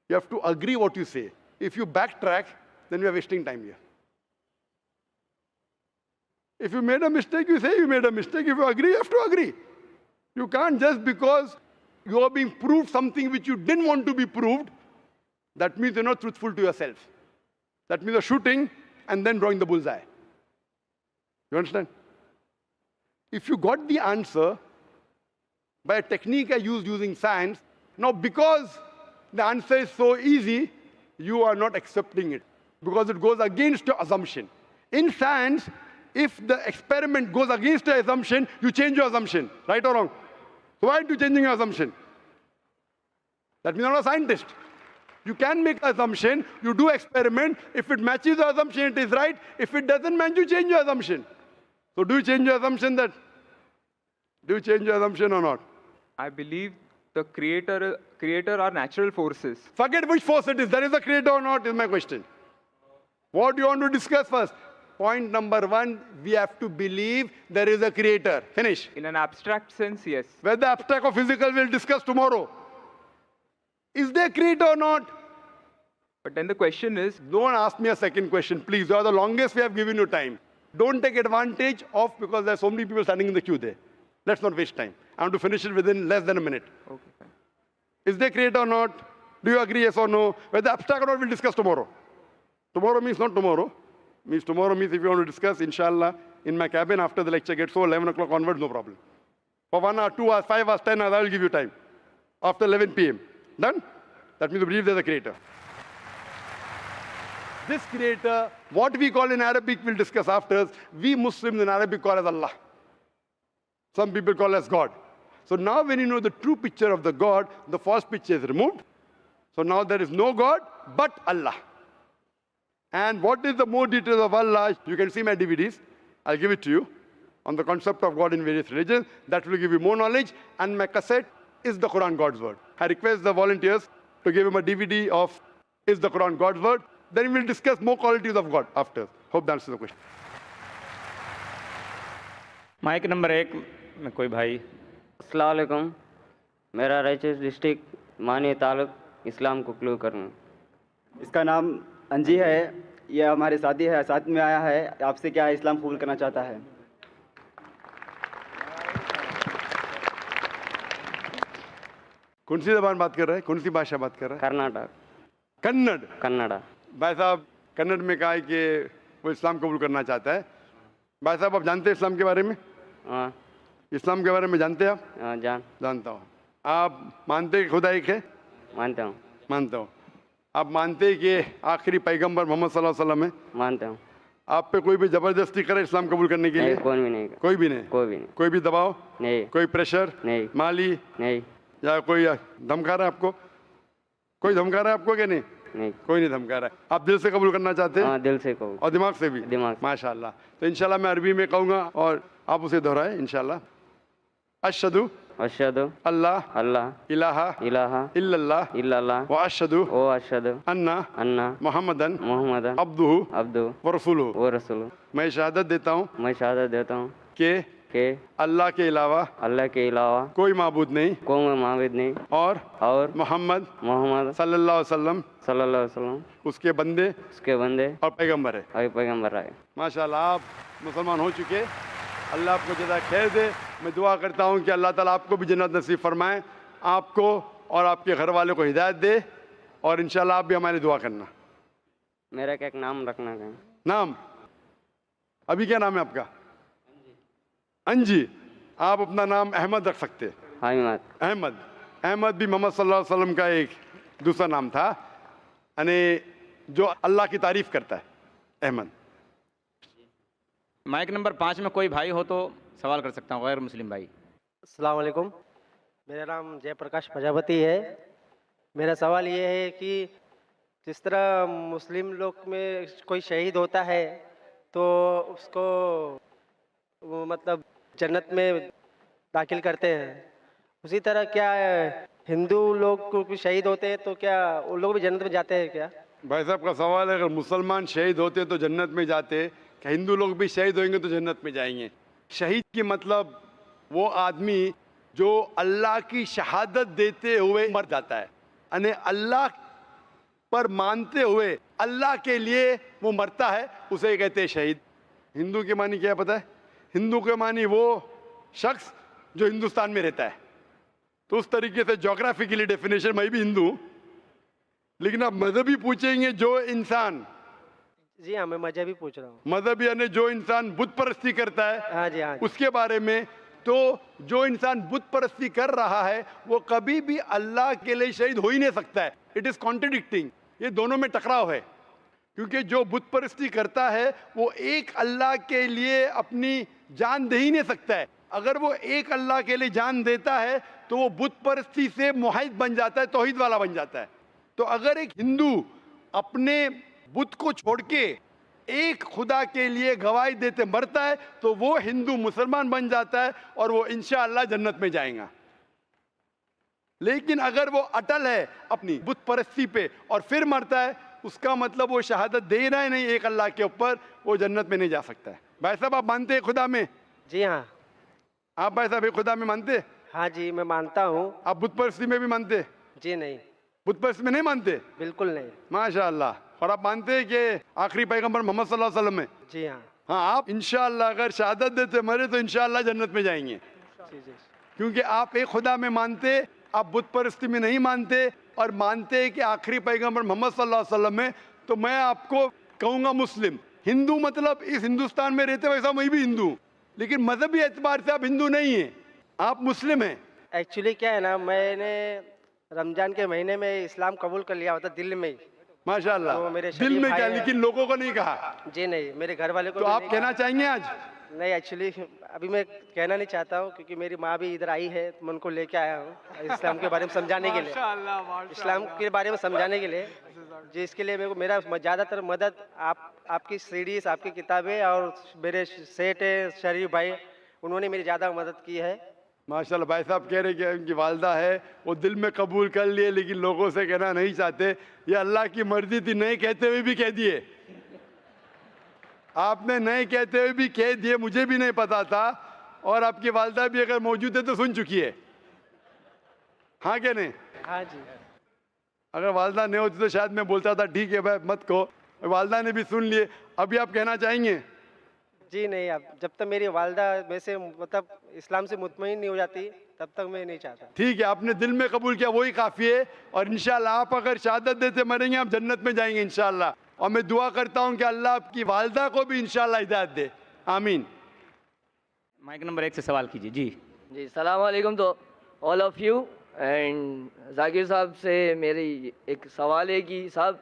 You have to agree what you say. If you backtrack, then we are wasting time here. If you made a mistake, you say you made a mistake. If you agree, you have to agree. You can't just because you are being proved something which you didn't want to be proved, that means you're not truthful to yourself. That means you're shooting and then drawing the bullseye. You understand? If you got the answer by a technique I used using science, now because the answer is so easy, you are not accepting it because it goes against your assumption. In science, if the experiment goes against your assumption, you change your assumption, right or wrong? So why are you changing your assumption? That means you're not a scientist. You can make an assumption, you do experiment. If it matches the assumption, it is right. If it doesn't match, you change your assumption. So do you change your assumption or not? I believe the creator are natural forces. Forget which force it is. There is a creator or not is my question. What do you want to discuss first? Point number 1, we have to believe there is a creator. Finish. In an abstract sense, yes. Whether abstract or physical, we'll discuss tomorrow. Is there a creator or not? But then the question is, Don't ask me a second question, please. You are the longest we have given you time. Don't take advantage of, because there are so many people standing in the queue there. Let's not waste time. I want to finish it within less than a minute. okay, fine. Is there a creator or not? Do you agree, yes or no? Whether abstract or not, we'll discuss tomorrow. Tomorrow means not tomorrow. Tomorrow means if you want to discuss, inshallah, in my cabin after the lecture gets over, 11 o'clock onwards, no problem. For 1 hour, 2 hours, 5 hours, 10 hours, I will give you time. After 11 p.m. Done? That means you believe there's a creator. This creator, what we call in Arabic, we'll discuss after. We Muslims in Arabic call as Allah. Some people call as God. So now when you know the true picture of the God, the false picture is removed. So now there is no God but Allah. And what is the more details of Allah? You can see my DVDs. I'll give it to you on the concept of God in various religions. That will give you more knowledge. And my cassette is the Quran God's Word. I request the volunteers to give him a DVD of Is the Quran God's Word? Then we'll discuss more qualities of God after. Hope that answers the question. Mike number 1 में कोई भाई. अस्सलाम वालेकुम. मेरा रायचूर डिस्ट्रिक्ट मानी तालुक इस्लाम को क्लू करना. इसका नाम अंजी है. यह हमारे साथी है, साथ में आया है. आपसे क्या है, इस्लाम कबूल करना चाहता है. कौन सी जबान बात कर रहे हैं, कौन सी भाषा बात कर रहे हैं? कर्नाटक कन्नड़। कन्नड़ा। भाई साहब कन्नड़ में कहा है कि वो इस्लाम कबूल करना चाहता है। भाई साहब आप जानते हैं इस्लाम के बारे में? हाँ इस्लाम के बारे में जानते हैं आप? हाँ, जानता हूँ। आप मानते हैं कि खुदा एक है? मानता हूँ। मानता हूँ। आप मानते हैं कि आखिरी पैगंबर मोहम्मद सल्लल्लाहु अलैहि वसल्लम है? मानता हूँ। आप पे कोई भी जबरदस्ती करे इस्लाम कबूल करने के लिए? नहीं, कौन भी नहीं। कोई भी नहीं? कोई भी नहीं। कोई भी दबाव? नहीं। कोई प्रेशर? नहीं। माली नहीं। या कोई धमका रहा है आपको? कोई धमका रहा है आपको कि नहीं? नहीं। कोई नहीं धमका रहा है। आप दिल से कबूल करना चाहते हैं? हाँ, दिल से कबूल। और दिमाग से भी? दिमाग से। माशाल्लाह। तो इंशाल्लाह मैं अरबी में कहूँगा और आप उसे दोहराएं इंशाल्लाह। अशहदु अशहदु अल्लाह अल्लाह इलाहा इलाहा इल्लल्लाह इल्लल्लाह व अशहदु ओ अशहदु अन्ना अन्ना मोहम्मदन मोहम्मदन अब्दुहु अब्दु व रसूलुहु। व रसूलु। मैं शहादत देता हूँ मैं शहादत देता हूँ कि कि अल्लाह के अलावा अल्लाह के अलावा कोई माबूद नहीं कोई माबूद नहीं और मोहम्मद सल्लल्लाहु अलैहि वसल्लम सल्लल्लाहु अलैहि वसल्लम उसके बंदे उसके बंदे और पैगंबर है। और पैगंबर आए। माशाल्लाह आप मुसलमान हो चुके। अल्लाह आपको जज़ा खैर दे। मैं दुआ करता हूँ कि अल्लाह ताला आपको भी जन्नत नसीब फरमाए, आपको और आपके घर वालों को हिदायत दे, और इंशाल्लाह आप भी हमारी दुआ करना। मेरा क्या एक नाम रखना है? नाम अभी क्या नाम है आपका? अंजी। आप अपना नाम अहमद रख सकते हैं। अहमद। अहमद। अहमद भी मोहम्मद सल्लल्लाहु अलैहि वसल्लम का एक दूसरा नाम था, यानी जो अल्लाह की तारीफ करता है, अहमद। माइक नंबर 5 में कोई भाई हो तो सवाल कर सकता हूँ, गैर मुस्लिम भाई। अस्सलाम वालेकुम। मेरा नाम जयप्रकाश प्रजापति है। मेरा सवाल ये है कि जिस तरह मुस्लिम लोग में कोई शहीद होता है तो उसको वो मतलब जन्नत में दाखिल करते हैं, उसी तरह क्या हिंदू लोग को शहीद होते हैं तो क्या वो लोग भी जन्नत में जाते हैं क्या? भाई साहब का सवाल है, अगर मुसलमान शहीद होते तो जन्नत में जाते, क्या हिंदू लोग भी शहीद होंगे तो जन्नत में जाएंगे? शहीद की मतलब वो आदमी जो अल्लाह की शहादत देते हुए मर जाता है, यानी अल्लाह पर मानते हुए अल्लाह के लिए वो मरता है, उसे कहते हैं शहीद। हिंदू के मानी क्या पता है? हिंदू के मानी वो शख्स जो हिंदुस्तान में रहता है। तो उस तरीके से जोग्राफिकली डेफिनेशन मैं भी हिंदू हूँ, लेकिन आप मजहबी पूछेंगे जो इंसान, जी हाँ, मैं मजहबी पूछ रहा हूँ। मजहब यानी जो इंसान बुत परस्ती करता है, हाँ जी, हाँ जी। उसके बारे में। तो जो इंसान बुत परस्ती कर रहा है वो कभी भी अल्लाह के लिए शहीद हो ही नहीं सकता है। इट इज कॉन्ट्रडिक्टिंग, ये दोनों में टकराव है। क्योंकि जो बुत परस्ती करता है वो एक अल्लाह के लिए अपनी जान दे ही नहीं सकता है। अगर वो एक अल्लाह के लिए जान देता है तो वो बुत परस्ती से मुहाइद बन जाता है, तौहीद वाला बन जाता है। तो अगर एक हिंदू अपने बुत को छोड़ के एक खुदा के लिए गवाही देते मरता है तो वो हिंदू मुसलमान बन जाता है और वो इंशाअल्लाह जन्नत में जाएगा। लेकिन अगर वो अटल है अपनी बुत परस्ती पे और फिर मरता है, उसका मतलब वो शहादत दे रहा है नहीं एक अल्लाह के ऊपर, वो जन्नत में नहीं जा सकता है। भाई साहब आप मानते हैं खुदा में? जी हाँ। आप भाई साहब एक खुदा में मानते हैं? हाँ जी, मैं मानता हूँ। आप बुत परस्ती में भी मानते हैं? जी नहीं, बुत परस्ती में नहीं मानते? बिल्कुल नहीं। माशाअल्लाह। और आप मानते हैं कि आखिरी पैगंबर मोहम्मद सल्लल्लाहु अलैहि वसल्लम है? जी हाँ। हाँ, आप इंशाअल्लाह अगर शहादत देते मरे तो इंशाअल्लाह जन्नत में जाएंगे। जी जी। क्योंकि आप एक खुदा में मानते, आप बुत परस्ती में नहीं मानते और मानते हैं कि आखिरी पैगंबर मोहम्मद सल्लल्लाहु अलैहि वसल्लम है। तो मैं आपको कहूँगा मुस्लिम। हिंदू मतलब इस हिंदुस्तान में रहते वैसा मैं भी हिंदू हूँ, लेकिन मजहबी एतबार से आप हिंदू नहीं हैं, आप मुस्लिम हैं। एक्चुअली क्या है ना, मैंने रमजान के महीने में इस्लाम कबूल कर लिया होता दिल में ही। माशाअल्लाह। वो मेरे दिल शरीफ में भाई क्या, हैं। लेकिन लोगों को नहीं कहा। जी नहीं, मेरे घर वाले को तो भी आप नहीं कहना चाहेंगे आज? कहा। नहीं, एक्चुअली अभी मैं कहना नहीं चाहता हूँ क्योंकि मेरी माँ भी इधर आई है, मैं उनको लेके आया हूँ इस्लाम के बारे में समझाने के लिए, इस्लाम के बारे में समझाने के लिए, जिसके लिए मेरे को मेरा ज़्यादातर मदद आपकी सीरीज, आपकी किताबें और मेरे सेठ है शरीफ भाई, उन्होंने मेरी ज़्यादा मदद की है। माशाल्लाह। भाई साहब कह रहे कि उनकी वालदा है, वो दिल में कबूल कर लिए लेकिन लोगों से कहना नहीं चाहते। ये अल्लाह की मर्जी थी, नहीं कहते हुए भी कह दिए। आपने नहीं कहते हुए भी कह दिए, मुझे भी नहीं पता था, और आपकी वालदा भी अगर मौजूद है तो सुन चुकी है। हाँ क्या नहीं? हाँ जी। अगर वालदा नहीं होती तो शायद मैं बोलता था ठीक है भाई मत कहो, वालदा ने भी सुन लिए। अभी आप कहना चाहेंगे? जी नहीं, अब जब तक मेरी वालदा में से मतलब इस्लाम से मुतमईन नहीं हो जाती तब तक मैं नहीं चाहता। ठीक है, आपने दिल में कबूल किया, वही काफ़ी है। और इंशाल्लाह आप अगर शहादत देते मरेंगे, आप जन्नत में जाएंगे इंशाल्लाह। और मैं दुआ करता हूं कि अल्लाह आपकी वालदा को भी इंशाल्लाह हिदायत दे, आमीन। माइक नंबर 1 से सवाल कीजिए जी। जी सलाम वालेकुम तो all of you. And Zakir साहब से मेरी एक सवाल है कि साहब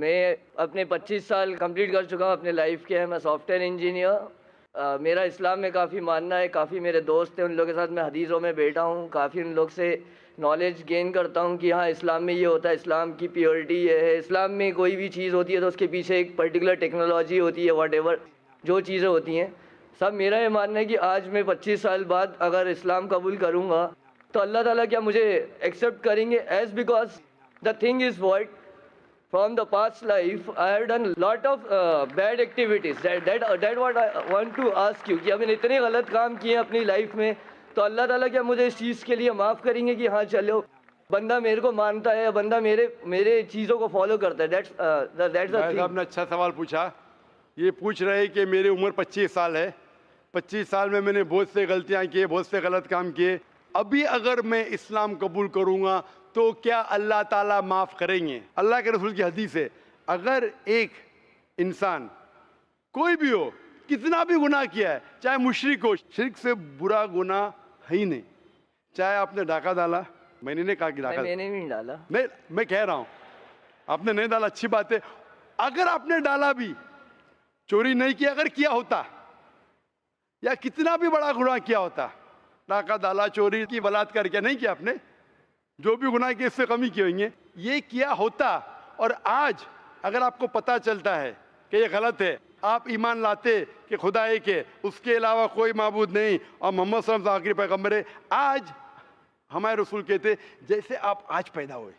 मैं अपने 25 साल कंप्लीट कर चुका हूँ अपने लाइफ के। मैं सॉफ्टवेयर इंजीनियर। मेरा इस्लाम में काफ़ी मानना है, काफ़ी मेरे दोस्त हैं, उन लोगों के साथ मैं हदीसों में बैठा हूँ, काफ़ी उन लोग से नॉलेज गेन करता हूँ कि हाँ इस्लाम में ये होता है, इस्लाम की प्योरिटी ये है। इस्लाम में कोई भी चीज़ होती है तो उसके पीछे एक पर्टिकुलर टेक्नोलॉजी होती है, वॉट जो चीज़ें होती हैं। सब मेरा ये मानना है कि आज मैं 25 साल बाद अगर इस्लाम कबूल करूँगा तो अल्लाह ताला क्या मुझे एक्सेप्ट करेंगे? As because the thing is what from the past life I have done lot of bad activities. That what I want to ask you कि अब मैंने इतने गलत काम किए अपनी लाइफ में, तो अल्लाह ताला क्या मुझे इस चीज़ के लिए माफ़ करेंगे कि हाँ चलो बंदा मेरे को मानता है, बंदा मेरे चीज़ों को फॉलो करता है? That's the thing. आपने अच्छा सवाल पूछा। ये पूछ रहे हैं कि मेरी उम्र 25 साल है, 25 साल में मैंने बहुत से गलतियां की, बहुत से गलत काम किए। अभी अगर मैं इस्लाम कबूल करूंगा तो क्या अल्लाह ताला माफ़ करेंगे? अल्लाह के रसूल की हदीस है, अगर एक इंसान कोई भी हो, कितना भी गुनाह किया है, चाहे मुशरिक हो, शिर्क से बुरा गुनाह है ही नहीं। चाहे आपने डाका डाला, मैंने नहीं कहा कि डाका, मैंने नहीं डाला, नहीं मैं कह रहा हूं आपने नहीं डाला, अच्छी बात है। अगर आपने डाला भी, चोरी नहीं किया, अगर किया होता या कितना भी बड़ा गुनाह किया होता, डाका डाला, चोरी की, बलात्कार किया, नहीं किया आपने, जो भी गुनाह किए इससे कमी किए होंगे, ये किया होता और आज अगर आपको पता चलता है कि ये गलत है, आप ईमान लाते कि खुदा एक है, उसके अलावा कोई माबूद नहीं और मोहम्मद सल्लल्लाहु अलैहि वसल्लम आखिरी पैगंबर है, आज हमारे रसूल कहते जैसे आप आज पैदा हुए,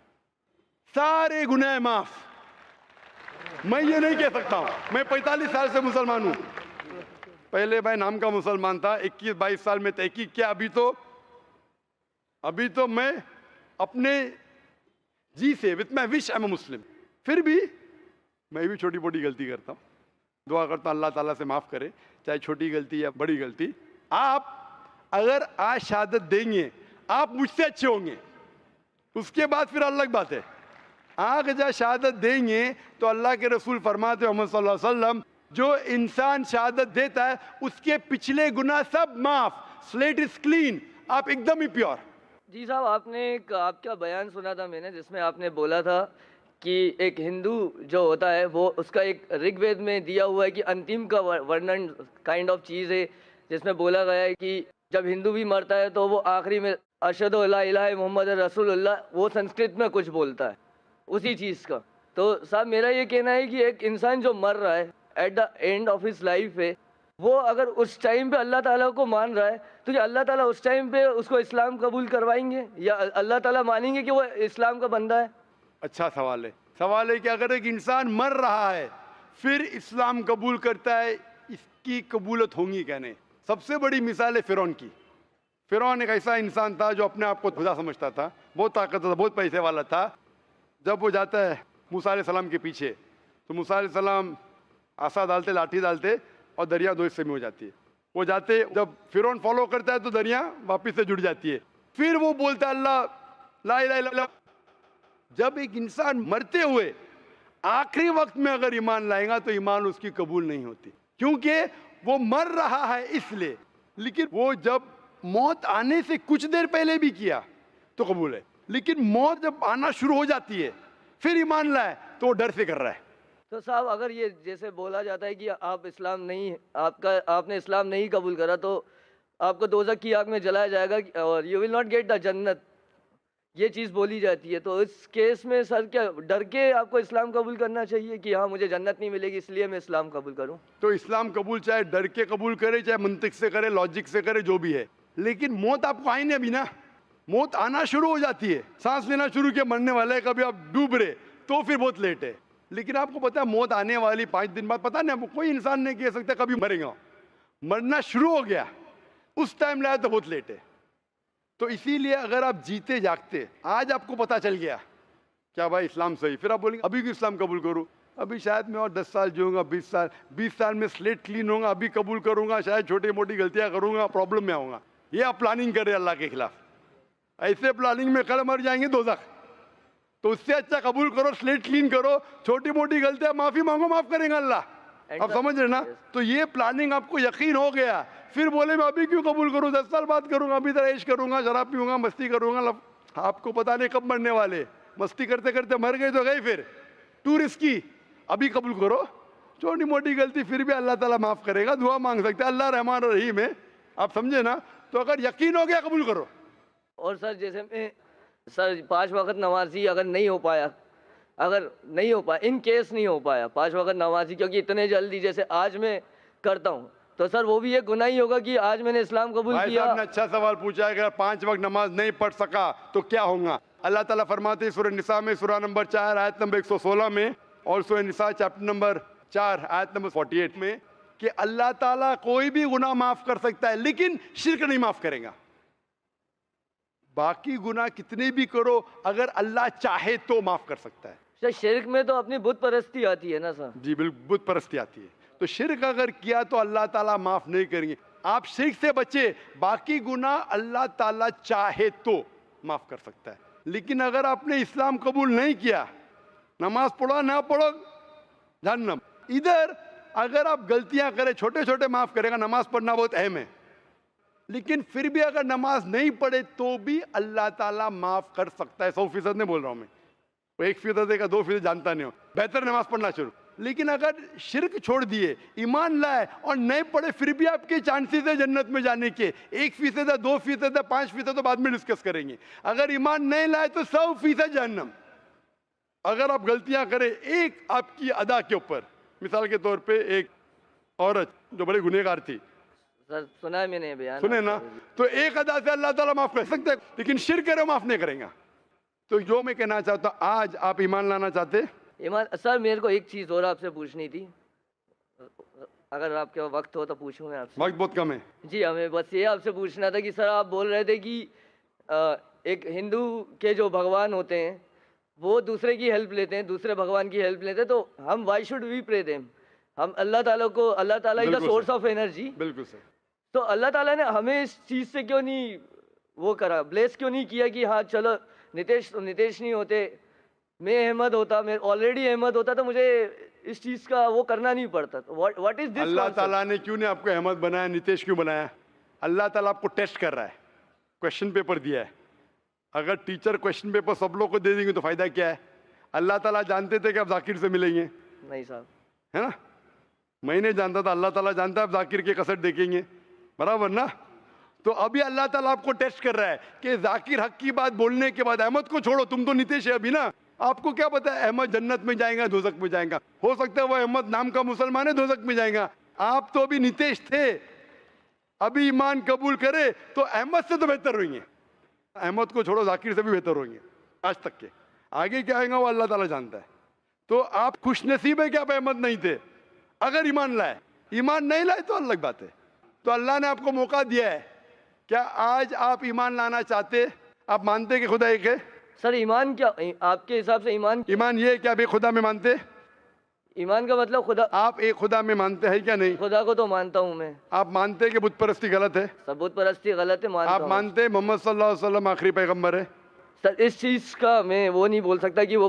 सारे गुनाह माफ। मैं ये नहीं कह सकता हूं, मैं 45 साल से मुसलमान हूं। पहले भाई नाम का मुसलमान था, 21-22 साल में तहकीक किया। अभी तो मैं अपने जी से with my wish I am Muslim. फिर भी मैं भी छोटी मोटी गलती करता हूँ, दुआ करता हूँ अल्लाह ताला से माफ़ करे, चाहे छोटी गलती या बड़ी गलती। आप अगर आज शहादत देंगे, आप मुझसे अच्छे होंगे, उसके बाद फिर अलग बात है। आग जब शहादत देंगे तो अल्लाह के रसूल फरमाते मोहम्मद सल्लल्लाहु अलैहि वसल्लम, जो इंसान शहादत देता है उसके पिछले गुनाह सब माफ, स्लेट इज क्लीन, आप एकदम ही प्योर। जी साहब, आपने एक आपका बयान सुना था मैंने, जिसमें आपने बोला था कि एक हिंदू जो होता है वो उसका एक ऋग्वेद में दिया हुआ है कि अंतिम का वर्णन काइंड ऑफ चीज़ है, जिसमें बोला गया है कि जब हिंदू भी मरता है तो वो आखिरी में अशहदु अल्ला इलाहा मोहम्मद रसूलुल्लाह, वो संस्कृत में कुछ बोलता है उसी चीज़ का। तो साहब मेरा ये कहना है कि एक इंसान जो मर रहा है at the end of his life है, वो अगर उस टाइम पे अल्लाह ताला को मान रहा है तो क्या अल्लाह ताला उस टाइम पे उसको इस्लाम कबूल करवाएंगे या अल्लाह ताला मानेंगे कि वो इस्लाम का बंदा है? अच्छा सवाल है कि अगर एक इंसान मर रहा है फिर इस्लाम कबूल करता है, इसकी कबूलत होंगी क्या नहीं? सबसे बड़ी मिसाल है फिरौन की। फिरौन एक ऐसा इंसान था जो अपने आप को खुदा समझता था, बहुत ताकतवर था, बहुत पैसे वाला था। जब वो जाता है मूसा अलैहिस्सलाम के पीछे तो मूसा अलैहिस्सलाम आसा डालते, लाठी डालते और दरिया दो हिस्से में हो जाती है। वो जाते, जब फिरौन फॉलो करता है तो दरिया वापस से जुड़ जाती है। फिर वो बोलता है अल्लाह ला इलाहा इल्लल्लाह। जब एक इंसान मरते हुए आखिरी वक्त में अगर ईमान लाएगा तो ईमान उसकी कबूल नहीं होती, क्योंकि वो मर रहा है इसलिए। लेकिन वो जब मौत आने से कुछ देर पहले भी किया तो कबूल है, लेकिन मौत जब आना शुरू हो जाती है फिर ईमान लाए तो वो डर से कर रहा है। तो साहब अगर ये जैसे बोला जाता है कि आप इस्लाम नहीं, आपने इस्लाम नहीं कबूल करा तो आपको दोज़ख की आग में जलाया जाएगा और you will not get the जन्नत, ये चीज़ बोली जाती है। तो इस केस में सर क्या डर के आपको इस्लाम कबूल करना चाहिए कि हाँ मुझे जन्नत नहीं मिलेगी इसलिए मैं इस्लाम कबूल करूँ? तो इस्लाम कबूल चाहे डर के कबूल करे, चाहे मंतिक से करे, लॉजिक से करे, जो भी है, लेकिन मौत आपको आई नहीं अभी ना। मौत आना शुरू हो जाती है, सांस लेना शुरू किया, मरने वाला है, कभी आप डूब रहे तो फिर बहुत लेट है। लेकिन आपको पता है मौत आने वाली 5 दिन बाद, पता नहीं आपको, कोई इंसान नहीं कह सकता कभी मरेगा। मरना शुरू हो गया उस टाइम लाया तो बहुत लेट है। तो इसीलिए अगर आप जीते जागते, आज आपको पता चल गया क्या भाई इस्लाम सही, फिर आप बोलेंगे अभी क्यों इस्लाम कबूल करूँ, अभी शायद मैं और 10 साल जीऊँगा, 20 साल में स्लेट क्लीन होगा, अभी कबूल करूँगा, शायद छोटी मोटी गलतियाँ करूँगा, प्रॉब्लम में आऊँगा। ये आप प्लानिंग कर रहे हैं अल्लाह के खिलाफ। ऐसे प्लानिंग में कल मर जाएंगे दोज़ख। तो उससे अच्छा कबूल करो, स्लेट क्लीन करो, छोटी मोटी गलतियां माफी मांगो, माफ करेगा अल्लाह। आप समझ रहे ना? तो ये प्लानिंग आपको यकीन हो गया, फिर बोले मैं अभी क्यों कबूल करूं, 10 साल बाद करूंगा, अभी तरह ऐश करूंगा, शराब पीऊंगा, मस्ती करूंगा। आपको पता नहीं कब मरने वाले, मस्ती करते करते मर गए तो गए, फिर टू रिस्की। अभी कबूल करो, छोटी मोटी गलती फिर भी अल्लाह ताला माफ करेगा, दुआ मांग सकते हैं, अल्लाह रहमान रहीम है। आप समझे ना? तो अगर यकीन हो गया कबूल करो। और सर जैसे मैं सर 5 वक्त नमाजी अगर नहीं हो पाया, इन केस नहीं हो पाया 5 वक्त नमाजी, क्योंकि इतने जल्दी जैसे आज मैं करता हूँ, तो सर वो भी एक गुनाह ही होगा कि आज मैंने इस्लाम कबूल भाई किया। साहब ने अच्छा सवाल पूछा है, अगर 5 वक्त नमाज नहीं पढ़ सका तो क्या होगा? अल्लाह ताला फरमाते हैं सूरह निसा में, सूरह नंबर 4 आयत नंबर 116 में, और सूरह निसा चैप्टर नंबर 4 आयत नंबर 48 में, कि अल्लाह ताला कोई भी गुनाह माफ कर सकता है, लेकिन शिर्क नहीं माफ करेगा। बाकी गुनाह कितने भी करो, अगर अल्लाह चाहे तो माफ कर सकता है। सर शिर्क में तो अपनी बुत परस्ती आती है ना सर? जी बिल्कुल, बुत परस्ती आती है। तो शिर्क अगर किया तो अल्लाह ताला माफ नहीं करेंगे। आप शिर्क से बचे, बाकी गुनाह अल्लाह ताला चाहे तो माफ कर सकता है। लेकिन अगर आपने इस्लाम कबूल नहीं किया, नमाज पढ़ो ना पढ़ो जहन्नम। इधर अगर आप गलतियां करें, छोटे छोटे माफ करेगा, नमाज पढ़ना बहुत अहम है, लेकिन फिर भी अगर नमाज नहीं पढ़े तो भी अल्लाह ताला माफ कर सकता है। 100% नहीं बोल रहा हूं मैं, 1% का 2% जानता नहीं हो, बेहतर नमाज पढ़ना शुरू। लेकिन अगर शिर्क छोड़ दिए, ईमान लाए और नहीं पढ़े, फिर भी आपके चांसेस है जन्नत में जाने के। 1% है, 2% है, 5% तो बाद में डिस्कस करेंगे। अगर ईमान नहीं लाए तो 100% जहन्नम। अगर आप गलतियां करें एक आपकी अदा के ऊपर, मिसाल के तौर पे एक औरत जो बड़ी गुनहगार थी, सर सुना है मैंने बयान, सुने ना, तो एक अदा से अल्लाह ताला माफ कर सकते हैं, लेकिन शिर्क करे माफ नहीं करेगा। तो जो मैं कहना चाहता हूं, आज आप ईमान लाना चाहते? ईमान सर मेरे को एक चीज़ और आपसे पूछनी थी, अगर आपके वक्त हो तो पूछूं मैं आपसे? वक्त बहुत कम है जी, हमें बस ये आपसे पूछना था कि सर आप बोल रहे थे कि एक हिंदू के जो भगवान होते हैं वो दूसरे की हेल्प लेते हैं, दूसरे भगवान की हेल्प लेते हैं, तो हम why should we pray them? हम अल्लाह ताला को, अल्लाह ताला is the source of energy. बिल्कुल सर। तो अल्लाह ताला ने हमें इस चीज़ से क्यों नहीं वो करा, ब्लेस क्यों नहीं किया कि हाँ चलो नितेश नहीं होते, मैं अहमद होता, मैं ऑलरेडी अहमद होता, तो मुझे इस चीज़ का वो करना नहीं पड़ता। तो व्हाट इज दिस? अल्लाह ताला ने क्यों नहीं आपको अहमद बनाया, नितेश क्यों बनाया? अल्लाह ताला आपको टेस्ट कर रहा है, क्वेश्चन पेपर दिया है। अगर टीचर क्वेश्चन पेपर सब लोग को दे देंगे तो फायदा क्या है? अल्लाह ताला जानते थे कि आप जाकिर से मिलेंगे? नहीं साहब, है ना? मैं नहीं जानता था, अल्लाह ताला जानता है आप जाकिर के कसट देखेंगे, बराबर ना? तो अभी अल्लाह ताला आपको टेस्ट कर रहा है कि जाकिर हक की बात बोलने के बाद अहमद को छोड़ो, तुम तो नितेश है अभी ना, आपको क्या पता है अहमद जन्नत में जाएगा दोज़ख में जाएगा? हो सकता है वो अहमद नाम का मुसलमान है, दोज़ख में जाएगा। आप तो अभी नितेश थे, अभी ईमान कबूल करे तो अहमद से तो बेहतर होंगे। अहमद को छोड़ो, जाकिर से भी बेहतर होंगे आज तक के। आगे क्या आएगा वो अल्लाह ताला जानता है। तो आप खुश नसीब है कि आप अहमद नहीं थे, अगर ईमान लाए। ईमान नहीं लाए तो अलग बात है। तो अल्लाह ने आपको मौका दिया है, क्या आज आप ईमान लाना चाहते? आप मानते कि खुदा एक है? सर ईमान क्या आपके हिसाब से ईमान ये है कि आप एक खुदा में मानते? ईमान का मतलब खुदा, आप एक खुदा में मानते हैं क्या नहीं? खुदा को तो मानता हूँ मैं। आप मानते हैं कि बुत परस्ती गलत है? सब बुत परस्ती गलत है, मानता आप हूँ। मानते हैं मोहम्मद सल्लल्लाहु अलैहि वसल्लम आखिरी पैगंबर है? सर इस चीज़ का मैं वो नहीं बोल सकता कि वो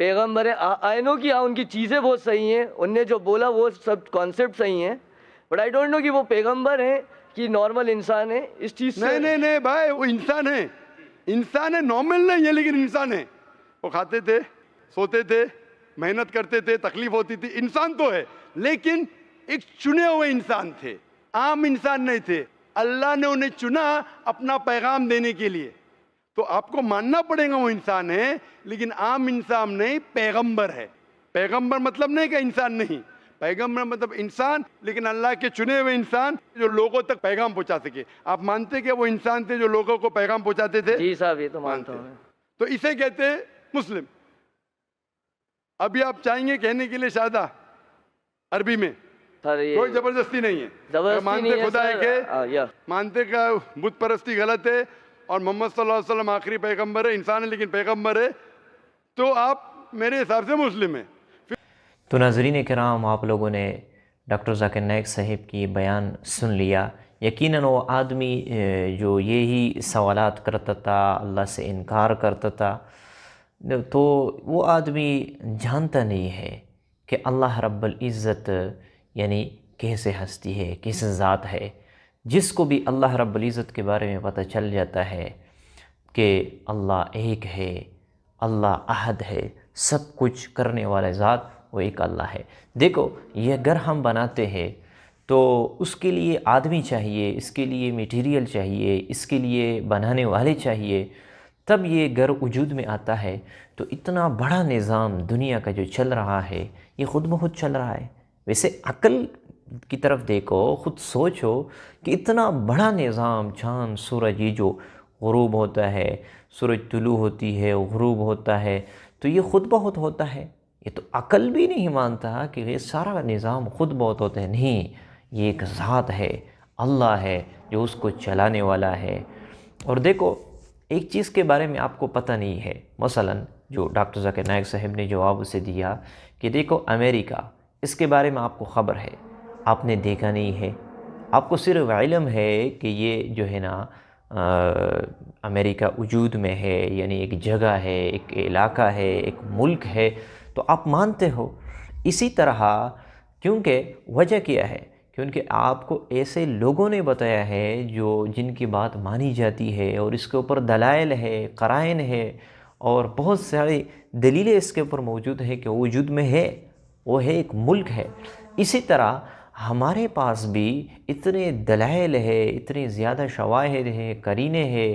पैगंबर है। आई नो कि उनकी चीज़ें बहुत सही हैं, उनने जो बोला वो सब कॉन्सेप्ट सही हैं, बट आई डोंट नो कि वो पैगंबर हैं कि नॉर्मल इंसान है। इस चीज़ से नहीं भाई, वो इंसान है, इंसान है, नॉर्मल नहीं है लेकिन इंसान है। वो खाते थे, सोते थे, मेहनत करते थे, तकलीफ होती थी, इंसान तो है, लेकिन एक चुने हुए इंसान थे, आम इंसान नहीं थे। अल्लाह ने उन्हें चुना अपना पैगाम देने के लिए। तो आपको मानना पड़ेगा वो इंसान है, लेकिन आम इंसान नहीं, पैगंबर है। पैगंबर मतलब नहीं कि इंसान नहीं, पैगंबर मतलब इंसान, लेकिन अल्लाह के चुने हुए इंसान जो लोगों तक पैगाम पहुंचा सके। आप मानते कि वो इंसान थे जो लोगों को पैगाम पहुंचाते थे? जी साहब, ये तो मानता हूं। तो इसे कहते हैं मुस्लिम। अभी आप चाहेंगे कहने के लिए शादा अरबी में? सर ये कोई जबरदस्ती नहीं है। जबरदस्ती मानते नहीं है खुदा सर। है या मानते का बुत परस्ती गलत है और मोहम्मद सल्लल्लाहु अलैहि वसल्लम आखिरी पैगंबर है, इंसान है लेकिन पैगंबर है, तो आप मेरे हिसाब से मुस्लिम है। तो नाज़रीन किराम, आप लोगों ने डॉक्टर ज़ाकिर नाइक साहिब की बयान सुन लिया यकीनन वो आदमी जो यही सवालात करता था, अल्लाह से इनकार करता था, तो वो आदमी जानता नहीं है कि अल्लाह रब्बुल इज़्ज़त यानी कैसे हस्ती है, कैसे ज़ात है। जिसको भी अल्लाह रब्बुल इज़्ज़त के बारे में पता चल जाता है कि अल्लाह एक है, अल्लाह अहद है, सब कुछ करने वाला ज़ात वो एक अल्लाह है। देखो, ये घर हम बनाते हैं तो उसके लिए आदमी चाहिए, इसके लिए मटेरियल चाहिए, इसके लिए बनाने वाले चाहिए, तब ये घर वजूद में आता है। तो इतना बड़ा निज़ाम दुनिया का जो चल रहा है ये ख़ुद ब खुद चल रहा है। वैसे अक्ल की तरफ देखो, ख़ुद सोचो कि इतना बड़ा निज़ाम, चाँद सूरज, ये जो ग़ुरूब होता है, सूरज तुलू होती है, ग़ुरूब होता है, तो ये ख़ुद ब खुद होता है। ये तो अक्ल भी नहीं मानता कि ये सारा निज़ाम ख़ुद ब खुद होता है। नहीं, ये एक ज़ात है, अल्लाह है जो उसको चलाने वाला है। और देखो, एक चीज़ के बारे में आपको पता नहीं है, मसलन जो डॉक्टर ज़ाकिर नाइक साहब ने जवाब उसे दिया कि देखो अमेरिका, इसके बारे में आपको ख़बर है, आपने देखा नहीं है, आपको सिर्फ इल्म है कि ये जो है ना अमेरिका वजूद में है, यानी एक जगह है, एक इलाका है, एक मुल्क है, तो आप मानते हो। इसी तरह क्योंकि वजह क्या है, क्योंकि आपको ऐसे लोगों ने बताया है जो जिनकी बात मानी जाती है और इसके ऊपर दलाइल है, क़राइन है और बहुत सारी दलीलें इसके ऊपर मौजूद है कि वो वजूद में है, वो है एक मुल्क है। इसी तरह हमारे पास भी इतने दलाइल है, इतने ज़्यादा शवाहिद हैं, करीने हैं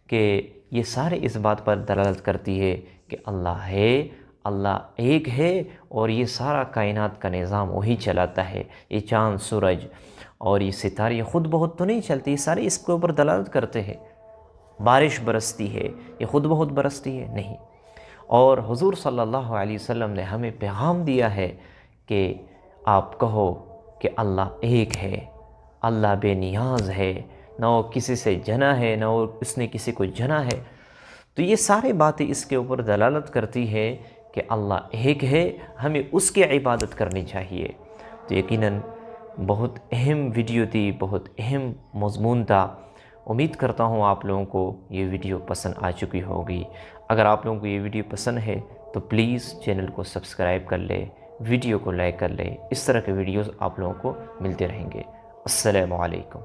कि ये सारे इस बात पर दलालत करती है कि अल्लाह है, अल्लाह एक है और ये सारा कायनात का निज़ाम वही चलाता है। ये चाँद, सूरज और ये सितारे ख़ुद बहुत तो नहीं चलते, ये सारे इसके ऊपर दलालत करते हैं। बारिश बरसती है, ये ख़ुद बहुत बरसती है नहीं। और हुज़ूर सल्लल्लाहु अलैहि वसल्लम ने हमें पैगाम दिया है कि आप कहो कि अल्लाह एक है, अल्लाह बेनियाज़ है, ना वो किसी से जना है, ना वो उसने किसी को जना है। तो ये सारी बातें इसके ऊपर दलालत करती है कि अल्लाह एक है, हमें उसकी इबादत करनी चाहिए। तो यकीनन बहुत अहम वीडियो थी, बहुत अहम मज़मून था। उम्मीद करता हूँ आप लोगों को ये वीडियो पसंद आ चुकी होगी। अगर आप लोगों को ये वीडियो पसंद है तो प्लीज़ चैनल को सब्सक्राइब कर ले, वीडियो को लाइक कर ले। इस तरह के वीडियोस आप लोगों को मिलते रहेंगे। अस्सलामु अलैकुम।